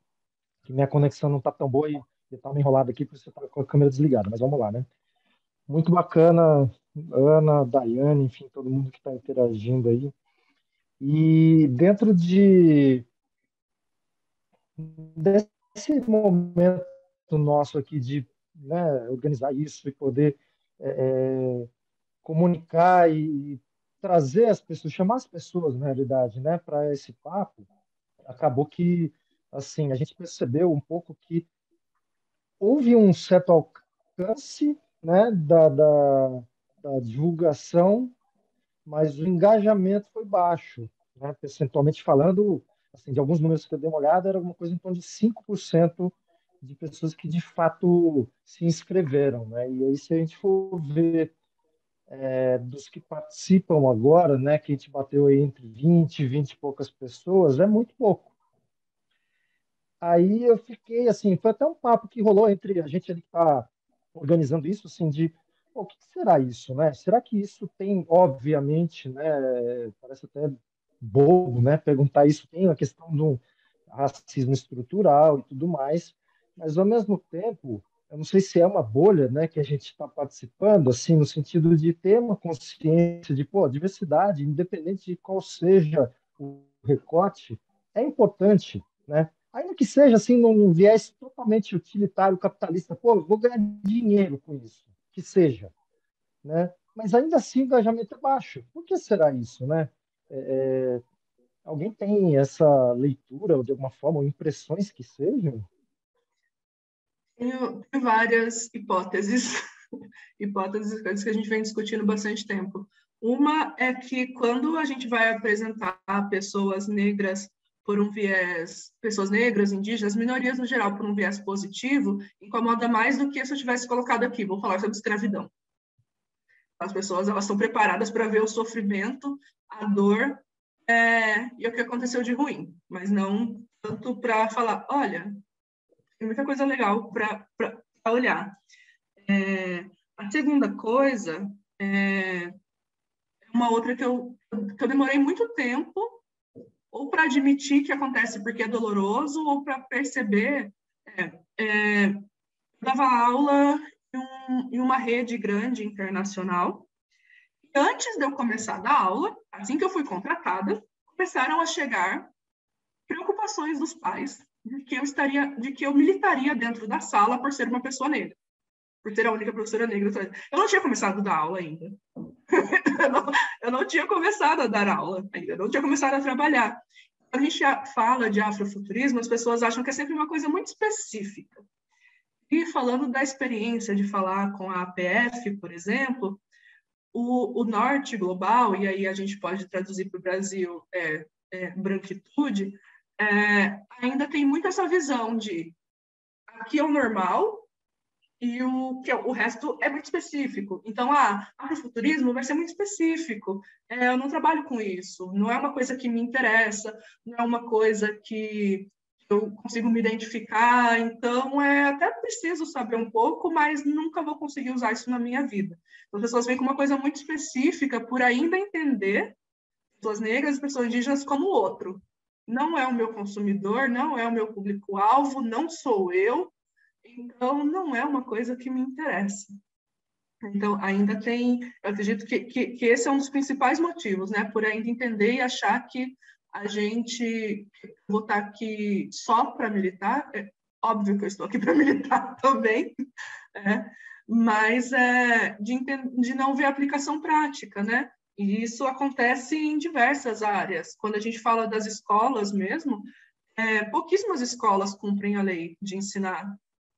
Minha conexão não está tão boa e está me enrolado aqui, por isso está com a câmera desligada, mas vamos lá, né? Muito bacana, Ana, Daiane, enfim, todo mundo que está interagindo aí. E dentro desse momento nosso aqui de, né, organizar isso e poder comunicar e trazer as pessoas, chamar as pessoas, na realidade, né, para esse papo, acabou que, assim, a gente percebeu um pouco que houve um certo alcance, né, da divulgação, mas o engajamento foi baixo, né, percentualmente falando, assim, de alguns números que eu dei uma olhada, era alguma coisa em torno de 5% de pessoas que, de fato, se inscreveram, né, e aí, se a gente for ver dos que participam agora, né, que a gente bateu aí entre 20 e poucas pessoas, é muito pouco. Aí eu fiquei, assim, foi até um papo que rolou entre a gente ali que está organizando isso, assim, de o que será isso, né? Será que isso tem, obviamente, né, parece até bobo, né, perguntar isso, tem a questão do racismo estrutural e tudo mais, mas, ao mesmo tempo, eu não sei se é uma bolha, né, que a gente está participando, assim, no sentido de ter uma consciência de, diversidade, independente de qual seja o recorte, é importante, né? ainda que seja assim num viés totalmente utilitário, capitalista, pô, eu vou ganhar dinheiro com isso, que seja, né? Mas ainda assim o engajamento é baixo. Por que será isso, né? Alguém tem essa leitura, ou de alguma forma, ou impressões que sejam? Tenho várias hipóteses, hipóteses, coisas que a gente vem discutindo bastante tempo. Uma é que quando a gente vai apresentar pessoas negras por um viés, pessoas negras, indígenas, minorias no geral, por um viés positivo, incomoda mais do que se eu tivesse colocado aqui, vou falar sobre escravidão. As pessoas, elas estão preparadas para ver o sofrimento, a dor e o que aconteceu de ruim, mas não tanto para falar, olha, tem muita coisa legal para olhar. A segunda coisa é uma outra que eu demorei muito tempo ou para admitir que acontece porque é doloroso ou para perceber. Eu dava aula em uma rede grande internacional. E antes de eu começar a dar aula, assim que eu fui contratada, começaram a chegar preocupações dos pais de que eu militaria dentro da sala por ser uma pessoa negra, por ser a única professora negra. Eu não tinha começado a dar aula ainda. eu não tinha começado a dar aula ainda, eu não tinha começado a trabalhar. Quando a gente fala de afrofuturismo, as pessoas acham que é sempre uma coisa muito específica. E falando da experiência de falar com a APF, por exemplo, o norte global, e aí a gente pode traduzir para o Brasil branquitude, ainda tem muito essa visão de aqui é o normal e o resto é muito específico. Então, afrofuturismo vai ser muito específico. Eu não trabalho com isso, não é uma coisa que me interessa, não é uma coisa que eu consigo me identificar, então até preciso saber um pouco, mas nunca vou conseguir usar isso na minha vida. Então, as pessoas vêm com uma coisa muito específica por ainda entender pessoas negras e pessoas indígenas como outro. Não é o meu consumidor, não é o meu público-alvo, não sou eu, então não é uma coisa que me interessa. Então, ainda tem, eu acredito que esse é um dos principais motivos, né, por ainda entender e achar que a gente vou estar aqui só para militar, é óbvio que eu estou aqui para militar também, mas de não ver aplicação prática, né? E isso acontece em diversas áreas. Quando a gente fala das escolas mesmo, pouquíssimas escolas cumprem a lei de ensinar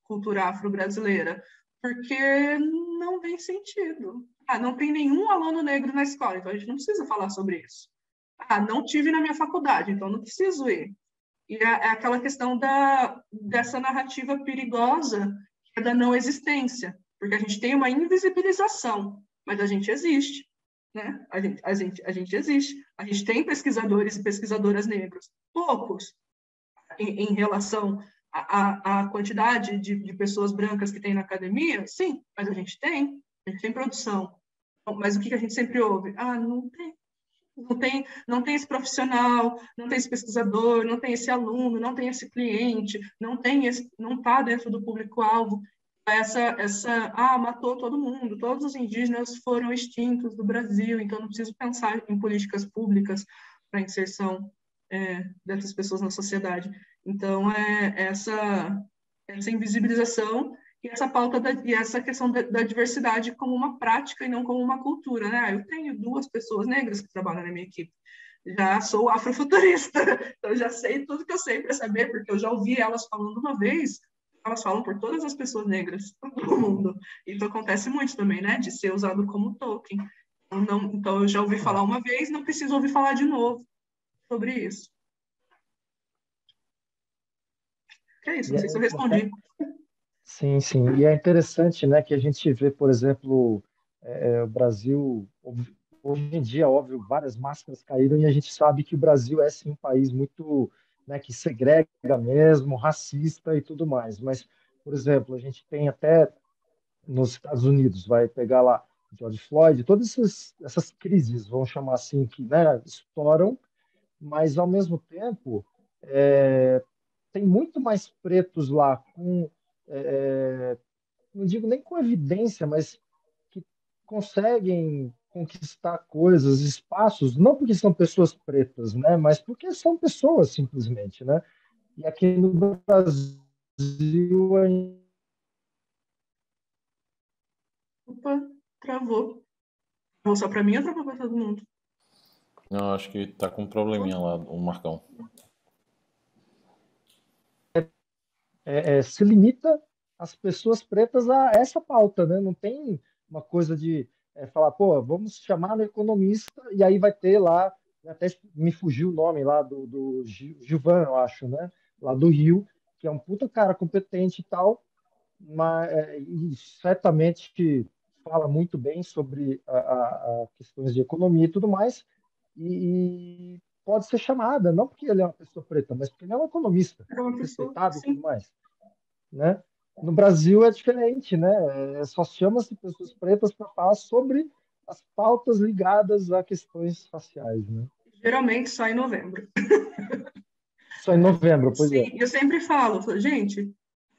cultura afro-brasileira, porque não tem sentido. Não tem nenhum aluno negro na escola, então a gente não precisa falar sobre isso. Não tive na minha faculdade, então não preciso ir. E é aquela questão dessa narrativa perigosa, que é da não existência, porque a gente tem uma invisibilização, mas a gente existe, né? A gente existe. A gente tem pesquisadores e pesquisadoras negros, poucos, em relação à quantidade de pessoas brancas que tem na academia, sim, mas a gente tem produção. Mas o que a gente sempre ouve? Não tem. Não tem esse profissional, não tem esse pesquisador, não tem esse aluno, não tem esse cliente, não está dentro do público-alvo. Matou todo mundo, todos os indígenas foram extintos do Brasil, então não preciso pensar em políticas públicas para a inserção dessas pessoas na sociedade. Então, essa invisibilização e essa pauta e essa questão da diversidade como uma prática e não como uma cultura, né? Eu tenho 2 pessoas negras que trabalham na minha equipe. Já sou afrofuturista, então já sei tudo que eu sei para saber, porque eu já ouvi elas falando uma vez, elas falam por todas as pessoas negras do mundo. Isso acontece muito também, né? De ser usado como token. Então, eu já ouvi falar uma vez, não preciso ouvir falar de novo sobre isso. É isso, não sei se eu respondi. Sim, sim. E é interessante, né, que a gente vê, por exemplo, o Brasil, hoje em dia, óbvio, várias máscaras caíram e a gente sabe que o Brasil é, sim, um país muito, né, que segrega mesmo, racista e tudo mais. Mas, por exemplo, a gente tem até nos Estados Unidos, vai pegar lá George Floyd, todas essas crises, vamos chamar assim, que, né, estouram, mas, ao mesmo tempo, tem muito mais pretos lá com não digo nem com evidência, mas que conseguem conquistar coisas, espaços, não porque são pessoas pretas, né, mas porque são pessoas simplesmente, né? E aqui no Brasil, Opa, travou. Travou só para mim ou travou para todo mundo? Não, acho que tá com um probleminha lá, o Marcão. se limita as pessoas pretas a essa pauta, né? Não tem uma coisa de falar, pô, vamos chamar no economista e aí vai ter lá, até me fugiu o nome lá do Gilvan, eu acho, né? Lá do Rio, que é um puta cara competente e tal, mas e certamente que fala muito bem sobre a questões de economia e tudo mais, e pode ser chamada, não porque ele é uma pessoa preta, mas porque ele é um economista, É uma pessoa, respeitado e tudo sim. mais, né? No Brasil é diferente, né? Só chama-se pessoas pretas para falar sobre as pautas ligadas a questões raciais, né? Geralmente só em novembro. Só em novembro, pois é. Sim, eu sempre falo, gente,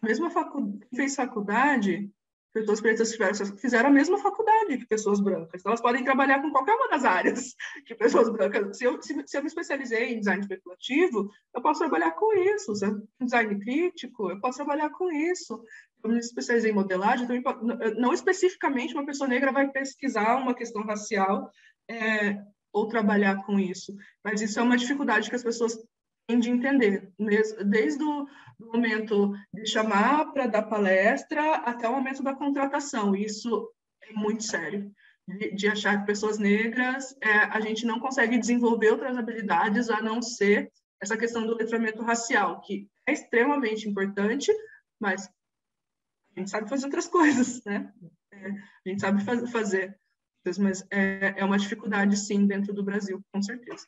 mesmo quem fez faculdade, pessoas pretas fizeram a mesma faculdade que pessoas brancas. Então, elas podem trabalhar com qualquer uma das áreas que pessoas brancas. Se eu me especializei em design especulativo, eu posso trabalhar com isso. Se eu design crítico, eu posso trabalhar com isso. Eu me especializei em modelagem, não especificamente uma pessoa negra vai pesquisar uma questão racial ou trabalhar com isso. Mas isso é uma dificuldade que as pessoas de entender, desde o momento de chamar para dar palestra até o momento da contratação. Isso é muito sério, de achar que pessoas negras, a gente não consegue desenvolver outras habilidades a não ser essa questão do letramento racial, que é extremamente importante, mas a gente sabe fazer outras coisas, né? A gente sabe fazer, mas é uma dificuldade, sim, dentro do Brasil, com certeza.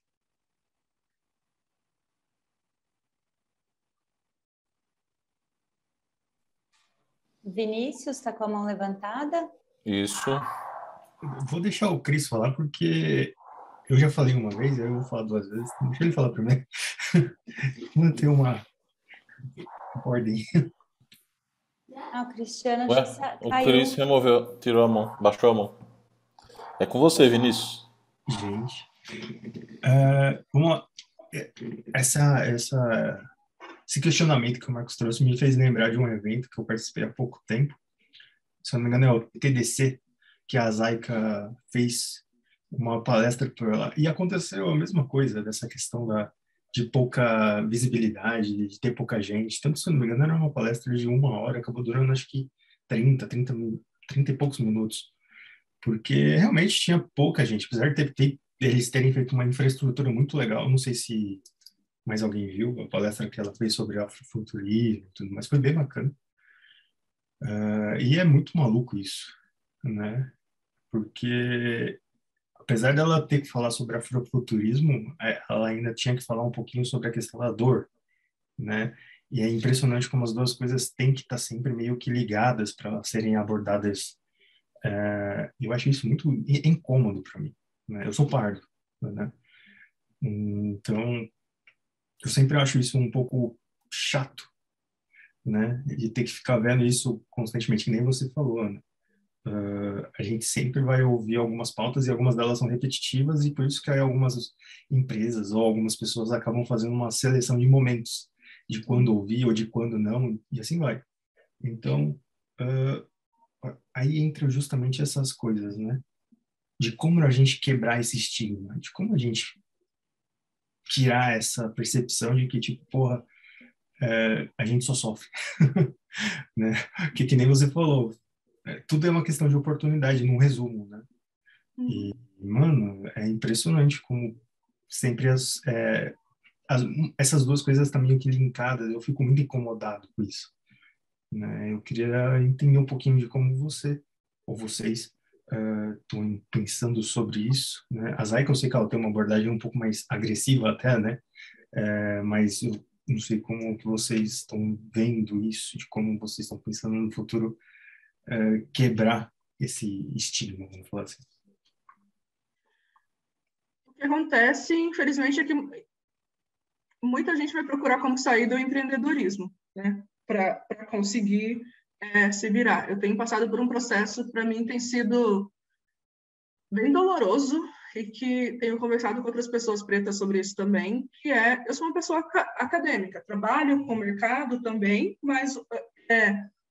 Vinícius, está com a mão levantada? Isso. Vou deixar o Cris falar, porque eu já falei uma vez, eu vou falar 2 vezes. Deixa ele falar primeiro. Manter uma ordem. O Cristiano Ué, já o caiu. Cris removeu, tirou a mão, baixou a mão. É com você, Vinícius. Gente. Vamos lá. Esse questionamento que o Marcos trouxe me fez lembrar de um evento que eu participei há pouco tempo. Se eu não me engano, é o TDC, que a Zaika fez uma palestra por lá. E aconteceu a mesma coisa, dessa questão de pouca visibilidade, de ter pouca gente. Tanto, se eu não me engano, era uma palestra de 1 hora, acabou durando acho que 30 e poucos minutos. Porque realmente tinha pouca gente, apesar de eles terem feito uma infraestrutura muito legal. Não sei se mais alguém viu a palestra que ela fez sobre afrofuturismo e tudo mais, foi bem bacana. E é muito maluco isso, né? Porque apesar dela ter que falar sobre afrofuturismo, ela ainda tinha que falar um pouquinho sobre a questão da dor, né? E é impressionante como as duas coisas têm que estar sempre meio que ligadas para serem abordadas. Eu acho isso muito incômodo para mim, né? Eu sou pardo, né? Então, eu sempre acho isso um pouco chato, né? De ter que ficar vendo isso constantemente, que nem você falou, Ana. A gente sempre vai ouvir algumas pautas e algumas delas são repetitivas e por isso que aí algumas empresas ou algumas pessoas acabam fazendo uma seleção de momentos de quando ouvir ou de quando não e assim vai. Então, aí entra justamente essas coisas, né? De como a gente quebrar esse estigma, de como a gente tirar essa percepção de que, tipo, porra, a gente só sofre, né? Que nem você falou, tudo é uma questão de oportunidade, num resumo, né? E, mano, é impressionante como sempre essas duas coisas estão meio que linkadas. Eu fico muito incomodado com isso, né? Eu queria entender um pouquinho de como você ou vocês estão pensando sobre isso, né? A Zaika, eu sei que ela tem uma abordagem um pouco mais agressiva até, né? Mas eu não sei como que vocês estão vendo isso, de como vocês estão pensando no futuro quebrar esse estigma, vamos falar assim. O que acontece, infelizmente, é que muita gente vai procurar como sair do empreendedorismo, né? Para conseguir se virar. Eu tenho passado por um processo, para mim tem sido bem doloroso e que tenho conversado com outras pessoas pretas sobre isso também, que eu sou uma pessoa acadêmica, trabalho com o mercado também, mas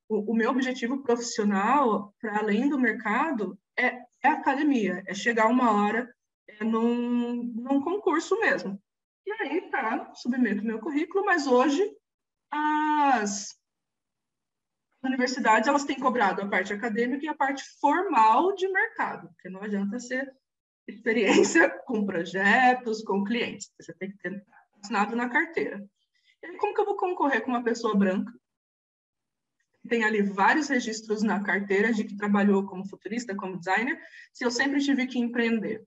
o meu objetivo profissional, para além do mercado, é a academia, é chegar uma hora num concurso mesmo. E aí, submeto meu currículo, mas hoje as universidades elas têm cobrado a parte acadêmica e a parte formal de mercado, porque não adianta ser experiência com projetos, com clientes. Você tem que ter assinado na carteira. E aí, como que eu vou concorrer com uma pessoa branca? Tem ali vários registros na carteira de que trabalhou como futurista, como designer, se eu sempre tive que empreender.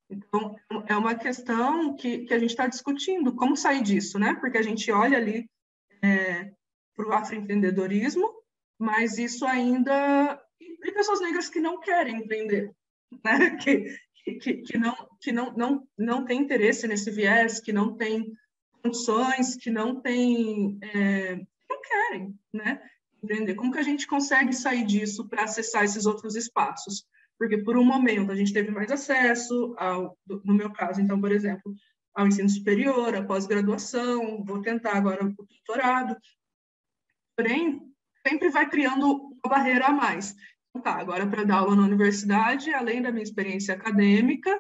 Então, é uma questão que a gente está discutindo, como sair disso, né? Porque a gente olha ali para o afroempreendedorismo, mas isso ainda... E pessoas negras que não querem empreender, né? Que não tem interesse nesse viés, que não tem condições, que não tem... não querem, né? Empreender. Como que a gente consegue sair disso para acessar esses outros espaços? Porque, por um momento, a gente teve mais acesso, no meu caso, então, por exemplo, ao ensino superior, à pós-graduação, vou tentar agora o doutorado, porém, sempre vai criando uma barreira a mais. Então, agora, para dar aula na universidade, além da minha experiência acadêmica,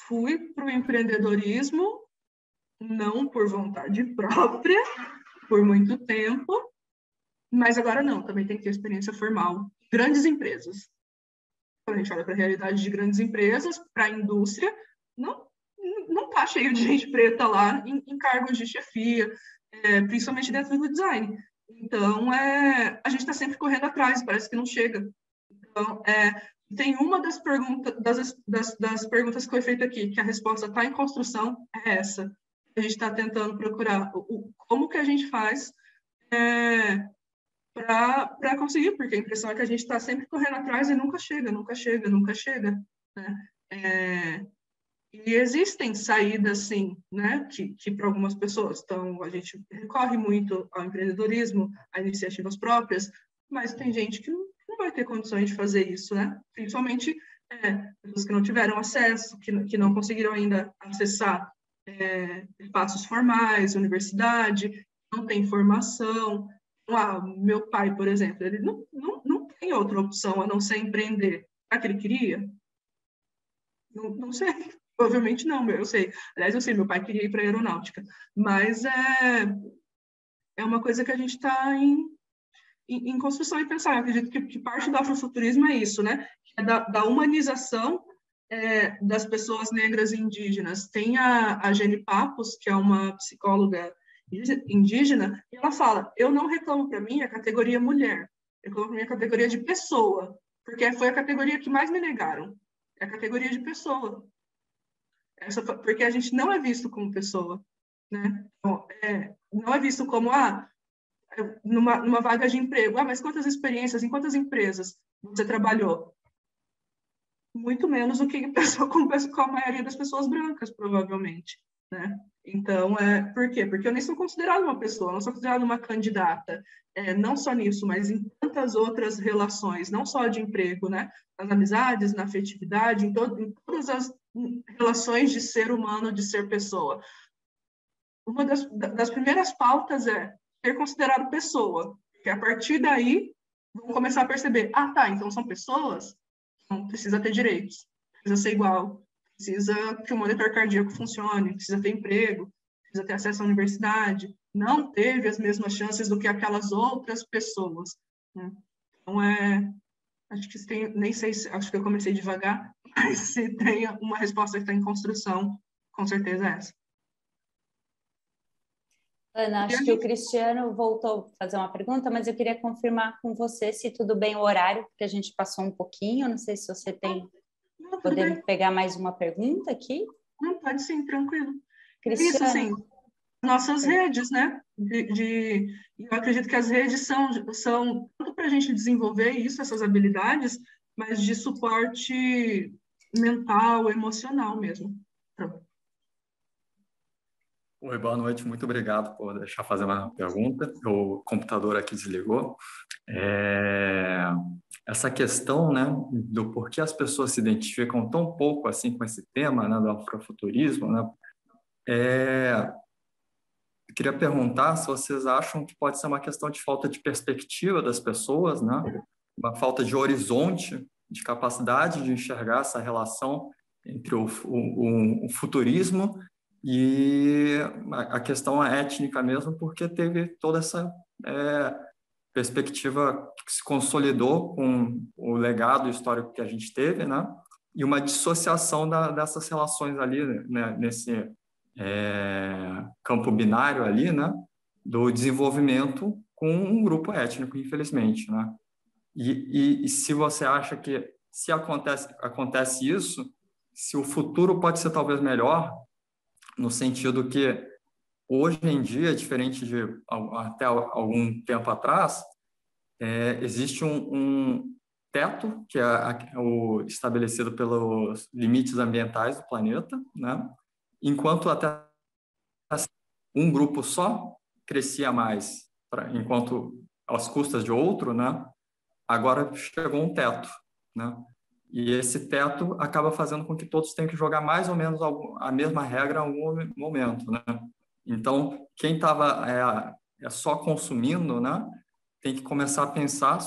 fui para o empreendedorismo, não por vontade própria, por muito tempo, mas agora não, também tem que ter experiência formal. Grandes empresas. Quando a gente olha para a realidade de grandes empresas, para a indústria, não está cheio de gente preta lá em cargos de chefia, principalmente dentro do design. Então, a gente está sempre correndo atrás, parece que não chega. Então, tem uma das perguntas que foi feita aqui, que a resposta está em construção, é essa. A gente está tentando procurar como que a gente faz para conseguir, porque a impressão é que a gente está sempre correndo atrás e nunca chega, né? E existem saídas, sim, né? Que para algumas pessoas, então a gente recorre muito ao empreendedorismo, a iniciativas próprias, mas tem gente que não vai ter condições de fazer isso, né? Principalmente pessoas que não tiveram acesso, que não conseguiram ainda acessar espaços formais, universidade, não tem formação. Meu pai, por exemplo, ele não tem outra opção a não ser empreender. Será que ele queria? Não sei. Provavelmente não, eu sei. Aliás, eu sei, meu pai queria ir para a aeronáutica. Mas é uma coisa que a gente está em construção e pensar. Eu acredito que parte do afrofuturismo é isso, né? É da humanização das pessoas negras e indígenas. Tem a Jenny Papos, que é uma psicóloga indígena, e ela fala, eu não reclamo para mim a categoria mulher, eu reclamo para mim a categoria de pessoa, porque foi a categoria que mais me negaram, é a categoria de pessoa. Porque a gente não é visto como pessoa, né? Então, não é visto como, numa vaga de emprego, mas quantas experiências, em quantas empresas você trabalhou? Muito menos do que com a maioria das pessoas brancas, provavelmente, né? Então, por quê? Porque eu nem sou considerada uma pessoa, não sou considerada uma candidata, não só nisso, mas em tantas outras relações, não só de emprego, né? Nas amizades, na afetividade, em todas as relações de ser humano, de ser pessoa. Uma das primeiras pautas é ser considerado pessoa, porque a partir daí vão começar a perceber, então são pessoas, então precisa ter direitos, precisa ser igual, precisa que o monitor cardíaco funcione, precisa ter emprego, precisa ter acesso à universidade, não teve as mesmas chances do que aquelas outras pessoas, né? Então, acho que nem sei se, acho que eu comecei devagar, mas se tem uma resposta que está em construção, com certeza é essa. Ana, acho que o Cristiano voltou a fazer uma pergunta, mas eu queria confirmar com você se tudo bem o horário, porque a gente passou um pouquinho, não sei se você tem... Podemos pegar mais uma pergunta aqui? Não, pode sim, tranquilo. Cristiano. Isso, assim, nossas redes, né? Eu acredito que as redes são tanto para a gente desenvolver isso, essas habilidades, mas de suporte mental, emocional mesmo. Pronto. Oi, boa noite, muito obrigado por deixar fazer uma pergunta. O computador aqui desligou. Essa questão, né, do porquê as pessoas se identificam tão pouco assim com esse tema, né, do afrofuturismo, né, eu queria perguntar se vocês acham que pode ser uma questão de falta de perspectiva das pessoas, né, uma falta de horizonte, de capacidade de enxergar essa relação entre o futurismo e a questão étnica mesmo, porque teve toda essa perspectiva que se consolidou com o legado histórico que a gente teve, né? E uma dissociação dessas relações ali, né? Nesse campo binário ali, né? Do desenvolvimento com um grupo étnico, infelizmente, né? E se você acha que se acontece isso, se o futuro pode ser talvez melhor, no sentido que hoje em dia, diferente de até algum tempo atrás, existe um teto que é o estabelecido pelos limites ambientais do planeta, né? Enquanto até um grupo só crescia mais, enquanto às custas de outro, né? Agora chegou um teto, né? E esse teto acaba fazendo com que todos tenham que jogar mais ou menos a mesma regra em algum momento, né? Então, quem estava só consumindo, né, tem que começar a pensar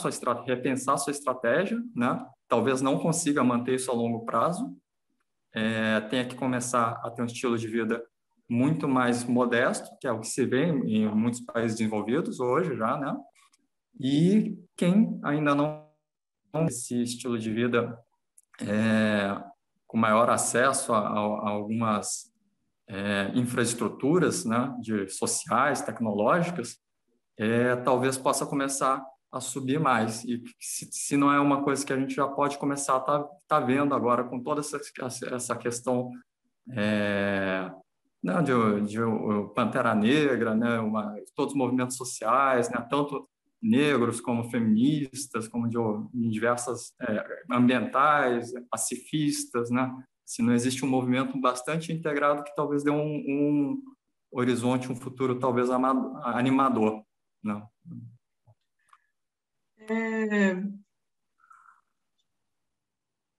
repensar sua estratégia, né? Talvez não consiga manter isso a longo prazo, tenha que começar a ter um estilo de vida muito mais modesto, que é o que se vê em muitos países desenvolvidos hoje já, né? E quem ainda não tem esse estilo de vida com maior acesso a algumas infraestruturas, né, sociais, tecnológicas, talvez possa começar a subir mais. E se não é uma coisa que a gente já pode começar a tá vendo agora com toda essa questão né, de Pantera Negra, né, todos os movimentos sociais, né, tanto negros como feministas, como de diversas ambientais, pacifistas, né? Se não existe um movimento bastante integrado que talvez dê um horizonte, um futuro talvez animador, né?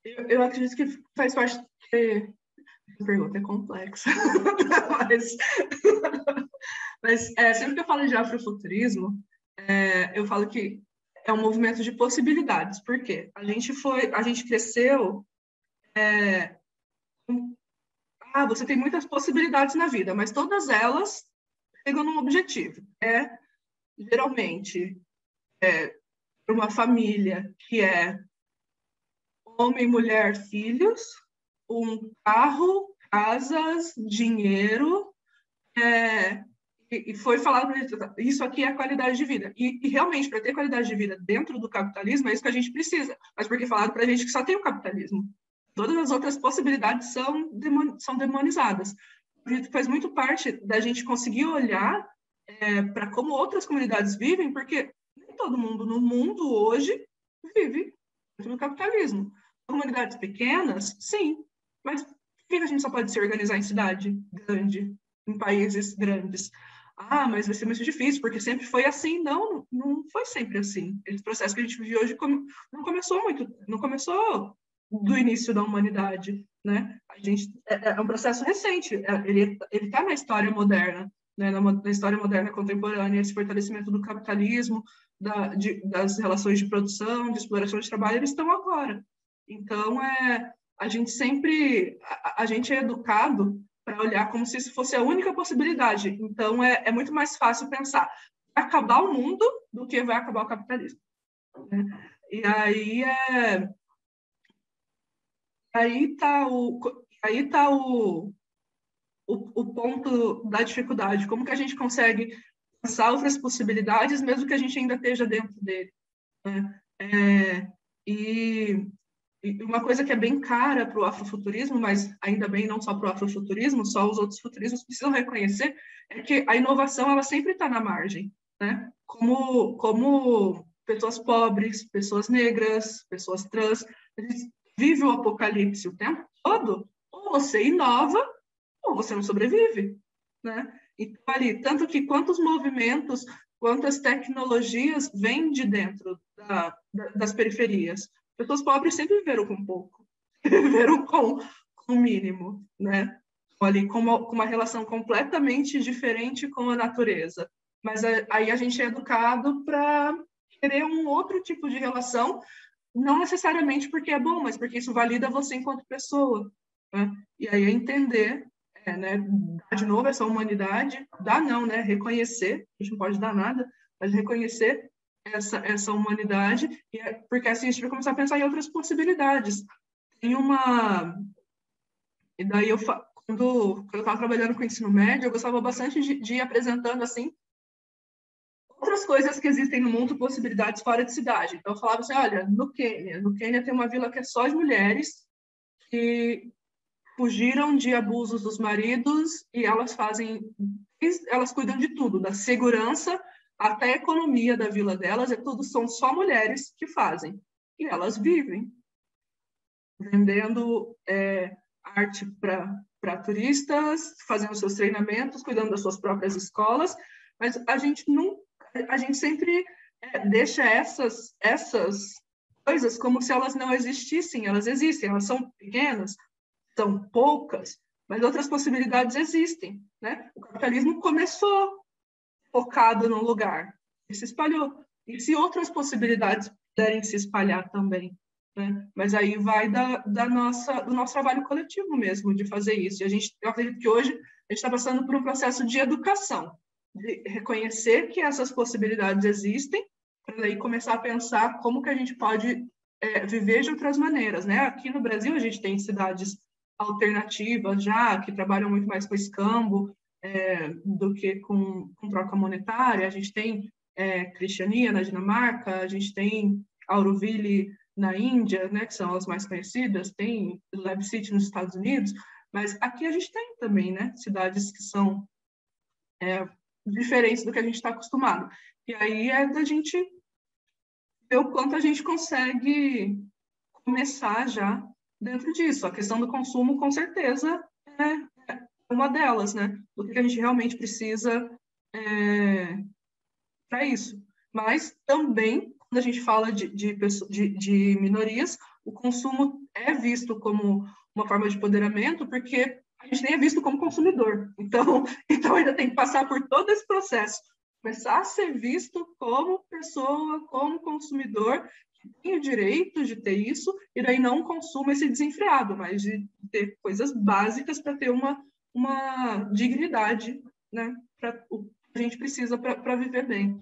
Eu acredito que faz parte a pergunta é complexa, mas sempre que eu falo de afrofuturismo, eu falo que é um movimento de possibilidades. Por quê? A gente cresceu você tem muitas possibilidades na vida, mas todas elas chegam num objetivo. Geralmente, para uma família que é homem, mulher, filhos, um carro, casas, dinheiro, e foi falado isso aqui é a qualidade de vida. E realmente, para ter qualidade de vida dentro do capitalismo, é isso que a gente precisa. Mas porque falaram para a gente que só tem o capitalismo. Todas as outras possibilidades são demonizadas. Faz muito parte da gente conseguir olhar para como outras comunidades vivem, porque nem todo mundo no mundo hoje vive no capitalismo. Comunidades pequenas, sim, mas por que a gente só pode se organizar em cidade grande, em países grandes? Mas vai ser muito difícil, porque sempre foi assim. Não foi sempre assim. Esse processo que a gente vive hoje não começou do início da humanidade, né? É um processo recente, ele está na história moderna, né? Na história moderna contemporânea, esse fortalecimento do capitalismo, das relações de produção, de exploração de trabalho, eles estão agora. Então, a gente é educado para olhar como se isso fosse a única possibilidade. Então, é muito mais fácil pensar vai acabar o mundo do que vai acabar o capitalismo, né? E aí tá o ponto da dificuldade. Como que a gente consegue pensar outras possibilidades, mesmo que a gente ainda esteja dentro dele, né? E uma coisa que é bem cara para o afrofuturismo, mas ainda bem não só para o afrofuturismo, só os outros futurismos precisam reconhecer, é que a inovação ela sempre está na margem, né? Como pessoas pobres, pessoas negras, pessoas trans, a gente vive o apocalipse o tempo todo, ou você inova, ou você não sobrevive, né? Então, ali, tanto que quantos movimentos, quantas tecnologias vêm de dentro das periferias. Pessoas pobres sempre viveram com pouco, viveram com o mínimo, né? Ali, com uma relação completamente diferente com a natureza. Mas aí a gente é educado para querer um outro tipo de relação, não necessariamente porque é bom, mas porque isso valida você enquanto pessoa, né? E aí é entender, né, dar de novo essa humanidade, dar não, né, reconhecer, a gente não pode dar nada, mas reconhecer essa humanidade, porque assim a gente vai começar a pensar em outras possibilidades. Tem uma... E daí, quando eu estava trabalhando com ensino médio, eu gostava bastante de ir apresentando, assim, outras coisas que existem no mundo, possibilidades fora de cidade. Então, eu falava assim, olha, no Quênia tem uma vila que é só de mulheres que fugiram de abusos dos maridos e elas cuidam de tudo, da segurança até a economia da vila delas, são só mulheres que fazem. E elas vivem vendendo arte para turistas, fazendo seus treinamentos, cuidando das suas próprias escolas, mas a gente sempre deixa essas coisas como se elas não existissem. Elas existem, elas são pequenas, são poucas, mas outras possibilidades existem, né? O capitalismo começou focado num lugar e se espalhou. E se outras possibilidades puderem se espalhar também, né? Mas aí vai do nosso trabalho coletivo mesmo, de fazer isso. E eu acredito que hoje a gente está passando por um processo de educação, de reconhecer que essas possibilidades existem, para aí começar a pensar como que a gente pode viver de outras maneiras, né? Aqui no Brasil a gente tem cidades alternativas já, que trabalham muito mais com escambo do que com troca monetária. A gente tem Cristiania na Dinamarca, a gente tem Auroville na Índia, né, que são as mais conhecidas, tem Lab City nos Estados Unidos, mas aqui a gente tem também, né, cidades que são diferentes do que a gente está acostumado. E aí é da gente ver o quanto a gente consegue começar já dentro disso. A questão do consumo, com certeza, é uma delas, né? Do que a gente realmente precisa para isso. Mas também, quando a gente fala de minorias, o consumo é visto como uma forma de empoderamento, porque a gente nem é visto como consumidor. Então ainda tem que passar por todo esse processo. Começar a ser visto como pessoa, como consumidor, que tem o direito de ter isso, e daí não consumo esse desenfreado, mas de ter coisas básicas para ter uma dignidade, né? Para o que a gente precisa para viver bem.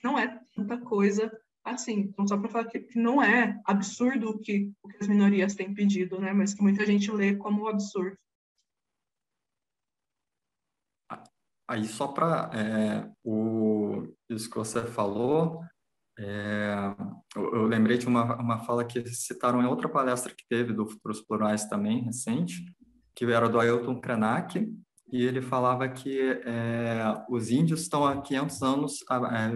Não é tanta coisa assim. Então, só para falar que não é absurdo o que as minorias têm pedido, né? Mas que muita gente lê como absurdo. Aí, só para isso que você falou, eu lembrei de uma fala que citaram em outra palestra que teve do Futuros Plurais também, recente, que era do Ailton Krenak, e ele falava que os índios estão há 500 anos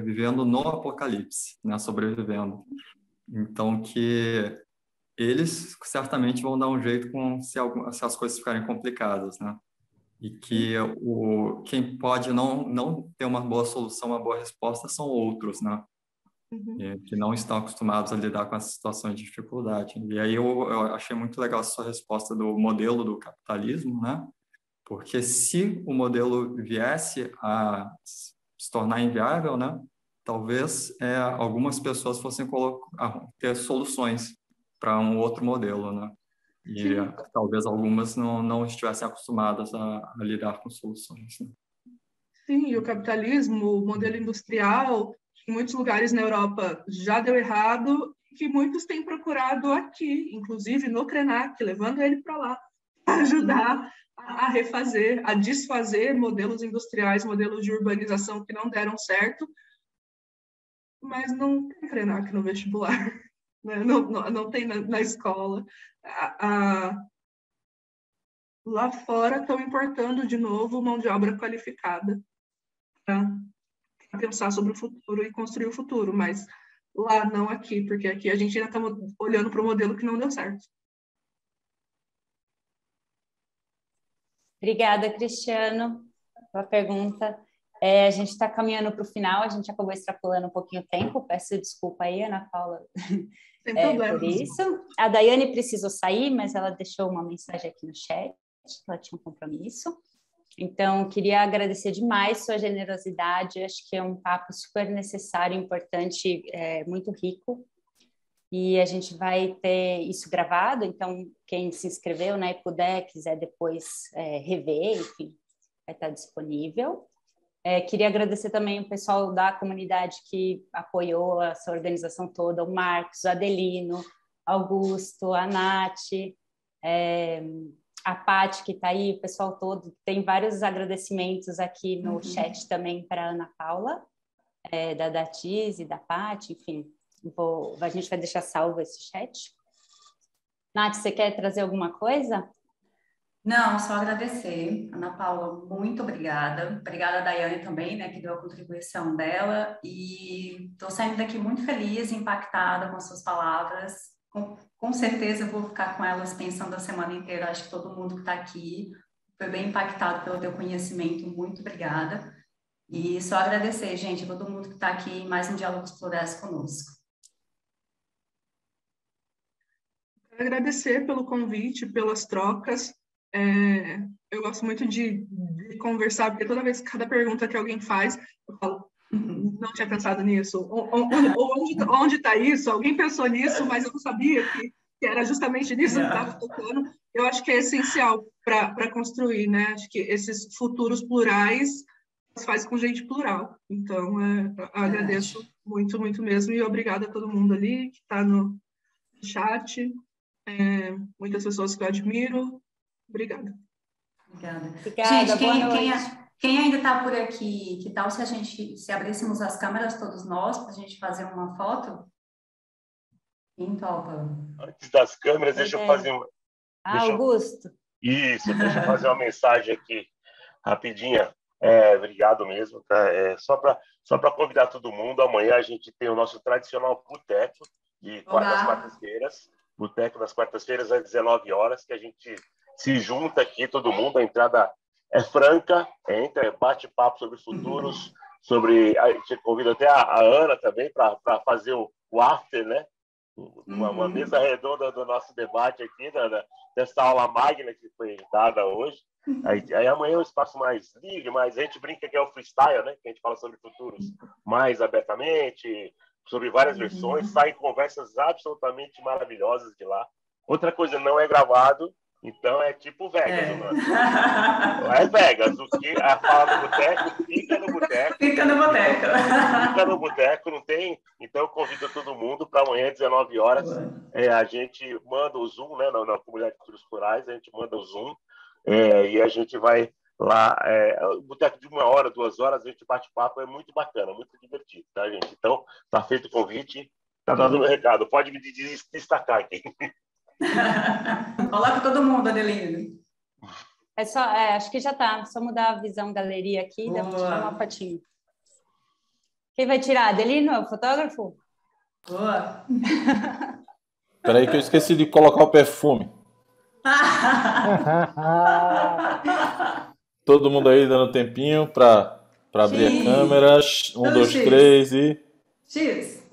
vivendo no apocalipse, né, sobrevivendo. Então, que eles certamente vão dar um jeito se as coisas ficarem complicadas, né? E que quem pode não ter uma boa solução, uma boa resposta, são outros, né? Que não estão acostumados a lidar com essa situação de dificuldade. E aí eu achei muito legal a sua resposta do modelo do capitalismo, né? Porque se o modelo viesse a se tornar inviável, né? Talvez algumas pessoas fossem ter soluções para um outro modelo, né? E talvez algumas não estivessem acostumadas a lidar com soluções. Né? Sim, e o capitalismo, o modelo industrial, em muitos lugares na Europa já deu errado, que muitos têm procurado aqui, inclusive no Krenak, levando ele para lá, para ajudar a refazer, a desfazer modelos industriais, modelos de urbanização que não deram certo, mas não tem Krenak no vestibular. Não tem na escola. Lá fora estão importando de novo mão de obra qualificada para pensar sobre o futuro e construir o futuro, mas lá não aqui, porque aqui a gente ainda está olhando para o modelo que não deu certo. Obrigada, Cristiano. Boa pergunta. A gente está caminhando para o final, a gente acabou extrapolando um pouquinho o tempo, peço desculpa aí, Ana Paula, por isso. A Daiane precisou sair, mas ela deixou uma mensagem aqui no chat, ela tinha um compromisso. Então, queria agradecer demais sua generosidade, acho que é um papo super necessário, importante, muito rico. E a gente vai ter isso gravado, então quem se inscreveu, né, e puder, quiser depois rever, enfim, vai estar disponível. Queria agradecer também o pessoal da comunidade que apoiou essa organização toda, o Marcos, o Adelino, Augusto, a Nath, a Paty que está aí, o pessoal todo. Tem vários agradecimentos aqui no chat também para a Ana Paula, da Datiz e da Paty, enfim. A gente vai deixar salvo esse chat. Nath, você quer trazer alguma coisa? Não, só agradecer. Ana Paula, muito obrigada. Obrigada a Daiane também, né, que deu a contribuição dela. E estou saindo daqui muito feliz, impactada com as suas palavras. Com certeza eu vou ficar com elas pensando a semana inteira. Acho que todo mundo que está aqui foi bem impactado pelo teu conhecimento. Muito obrigada. E só agradecer, gente, a todo mundo que está aqui em mais um Diálogos Plurais conosco. Agradecer pelo convite, pelas trocas. Eu gosto muito de conversar, porque toda vez, cada pergunta que alguém faz, eu falo, não tinha pensado nisso, ou onde está isso? Alguém pensou nisso, mas eu não sabia que era justamente nisso que estava tocando. Eu acho que é essencial para construir, né? Acho que esses futuros plurais faz com gente plural. Então, agradeço muito, muito mesmo, e obrigada a todo mundo ali que está no chat, muitas pessoas que eu admiro. Obrigada. Obrigada. Gente, quem ainda está por aqui, que tal se abríssemos as câmeras todos nós para a gente fazer uma foto? Quem topa? Antes das câmeras, deixa eu fazer uma... Augusto. Isso, deixa eu fazer uma mensagem aqui, rapidinha. Obrigado mesmo. Tá? Só para convidar todo mundo, amanhã a gente tem o nosso tradicional boteco das quartas-feiras. Boteco das quartas-feiras às 19 horas, que a gente se junta aqui, todo mundo, a entrada é franca, entra, bate-papo sobre futuros, a gente convida até a Ana também para fazer o after, né? Uma mesa redonda do nosso debate aqui, dessa aula magna que foi dada hoje. Aí amanhã é um espaço mais livre, mas a gente brinca que é o freestyle, né? Que a gente fala sobre futuros mais abertamente, sobre várias versões, saem conversas absolutamente maravilhosas de lá. Outra coisa, não é gravado, então é tipo Vegas. Não é Vegas, o que a fala do boteco fica no boteco. Fica no boteco. Fica no boteco, não tem. Então eu convido todo mundo para amanhã, 19 horas. A gente manda o Zoom, né? Na comunidade de Futuros Plurais, a gente manda o Zoom e a gente vai lá. O boteco de 1 hora, 2 horas, a gente bate papo, é muito bacana, muito divertido, tá, gente? Então, tá feito o convite, tá dando o meu recado. Pode me destacar aqui. Coloca todo mundo, Adelino. Acho que já tá. Só mudar a visão galeria aqui, dá para tirar uma fotinho. Quem vai tirar? Adelino, é o fotógrafo? Boa. Espera aí que eu esqueci de colocar o perfume. Todo mundo aí dando tempinho para abrir a câmera. 1, 2, 3 e... X.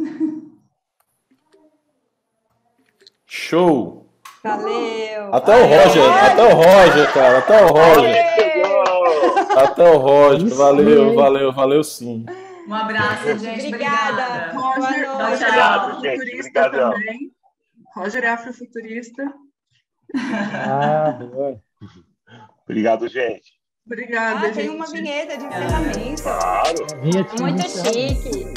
Show! Valeu! Até o Roger, cara, até o Roger, valeu sim. Um abraço, gente, obrigada. Roger é afrofuturista também. Roger é afrofuturista. Boa. Obrigado, gente. Obrigada, gente. Tem uma vinheta de encerramento. Claro. Muito chique.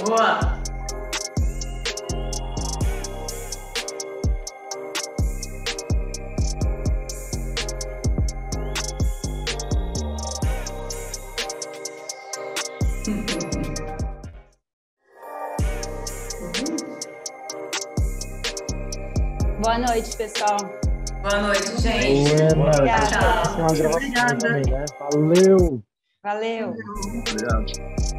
Boa. Boa noite, pessoal. Boa noite, gente. Obrigada. Tchau. Uma gravação também, né? Valeu. Valeu. Obrigado.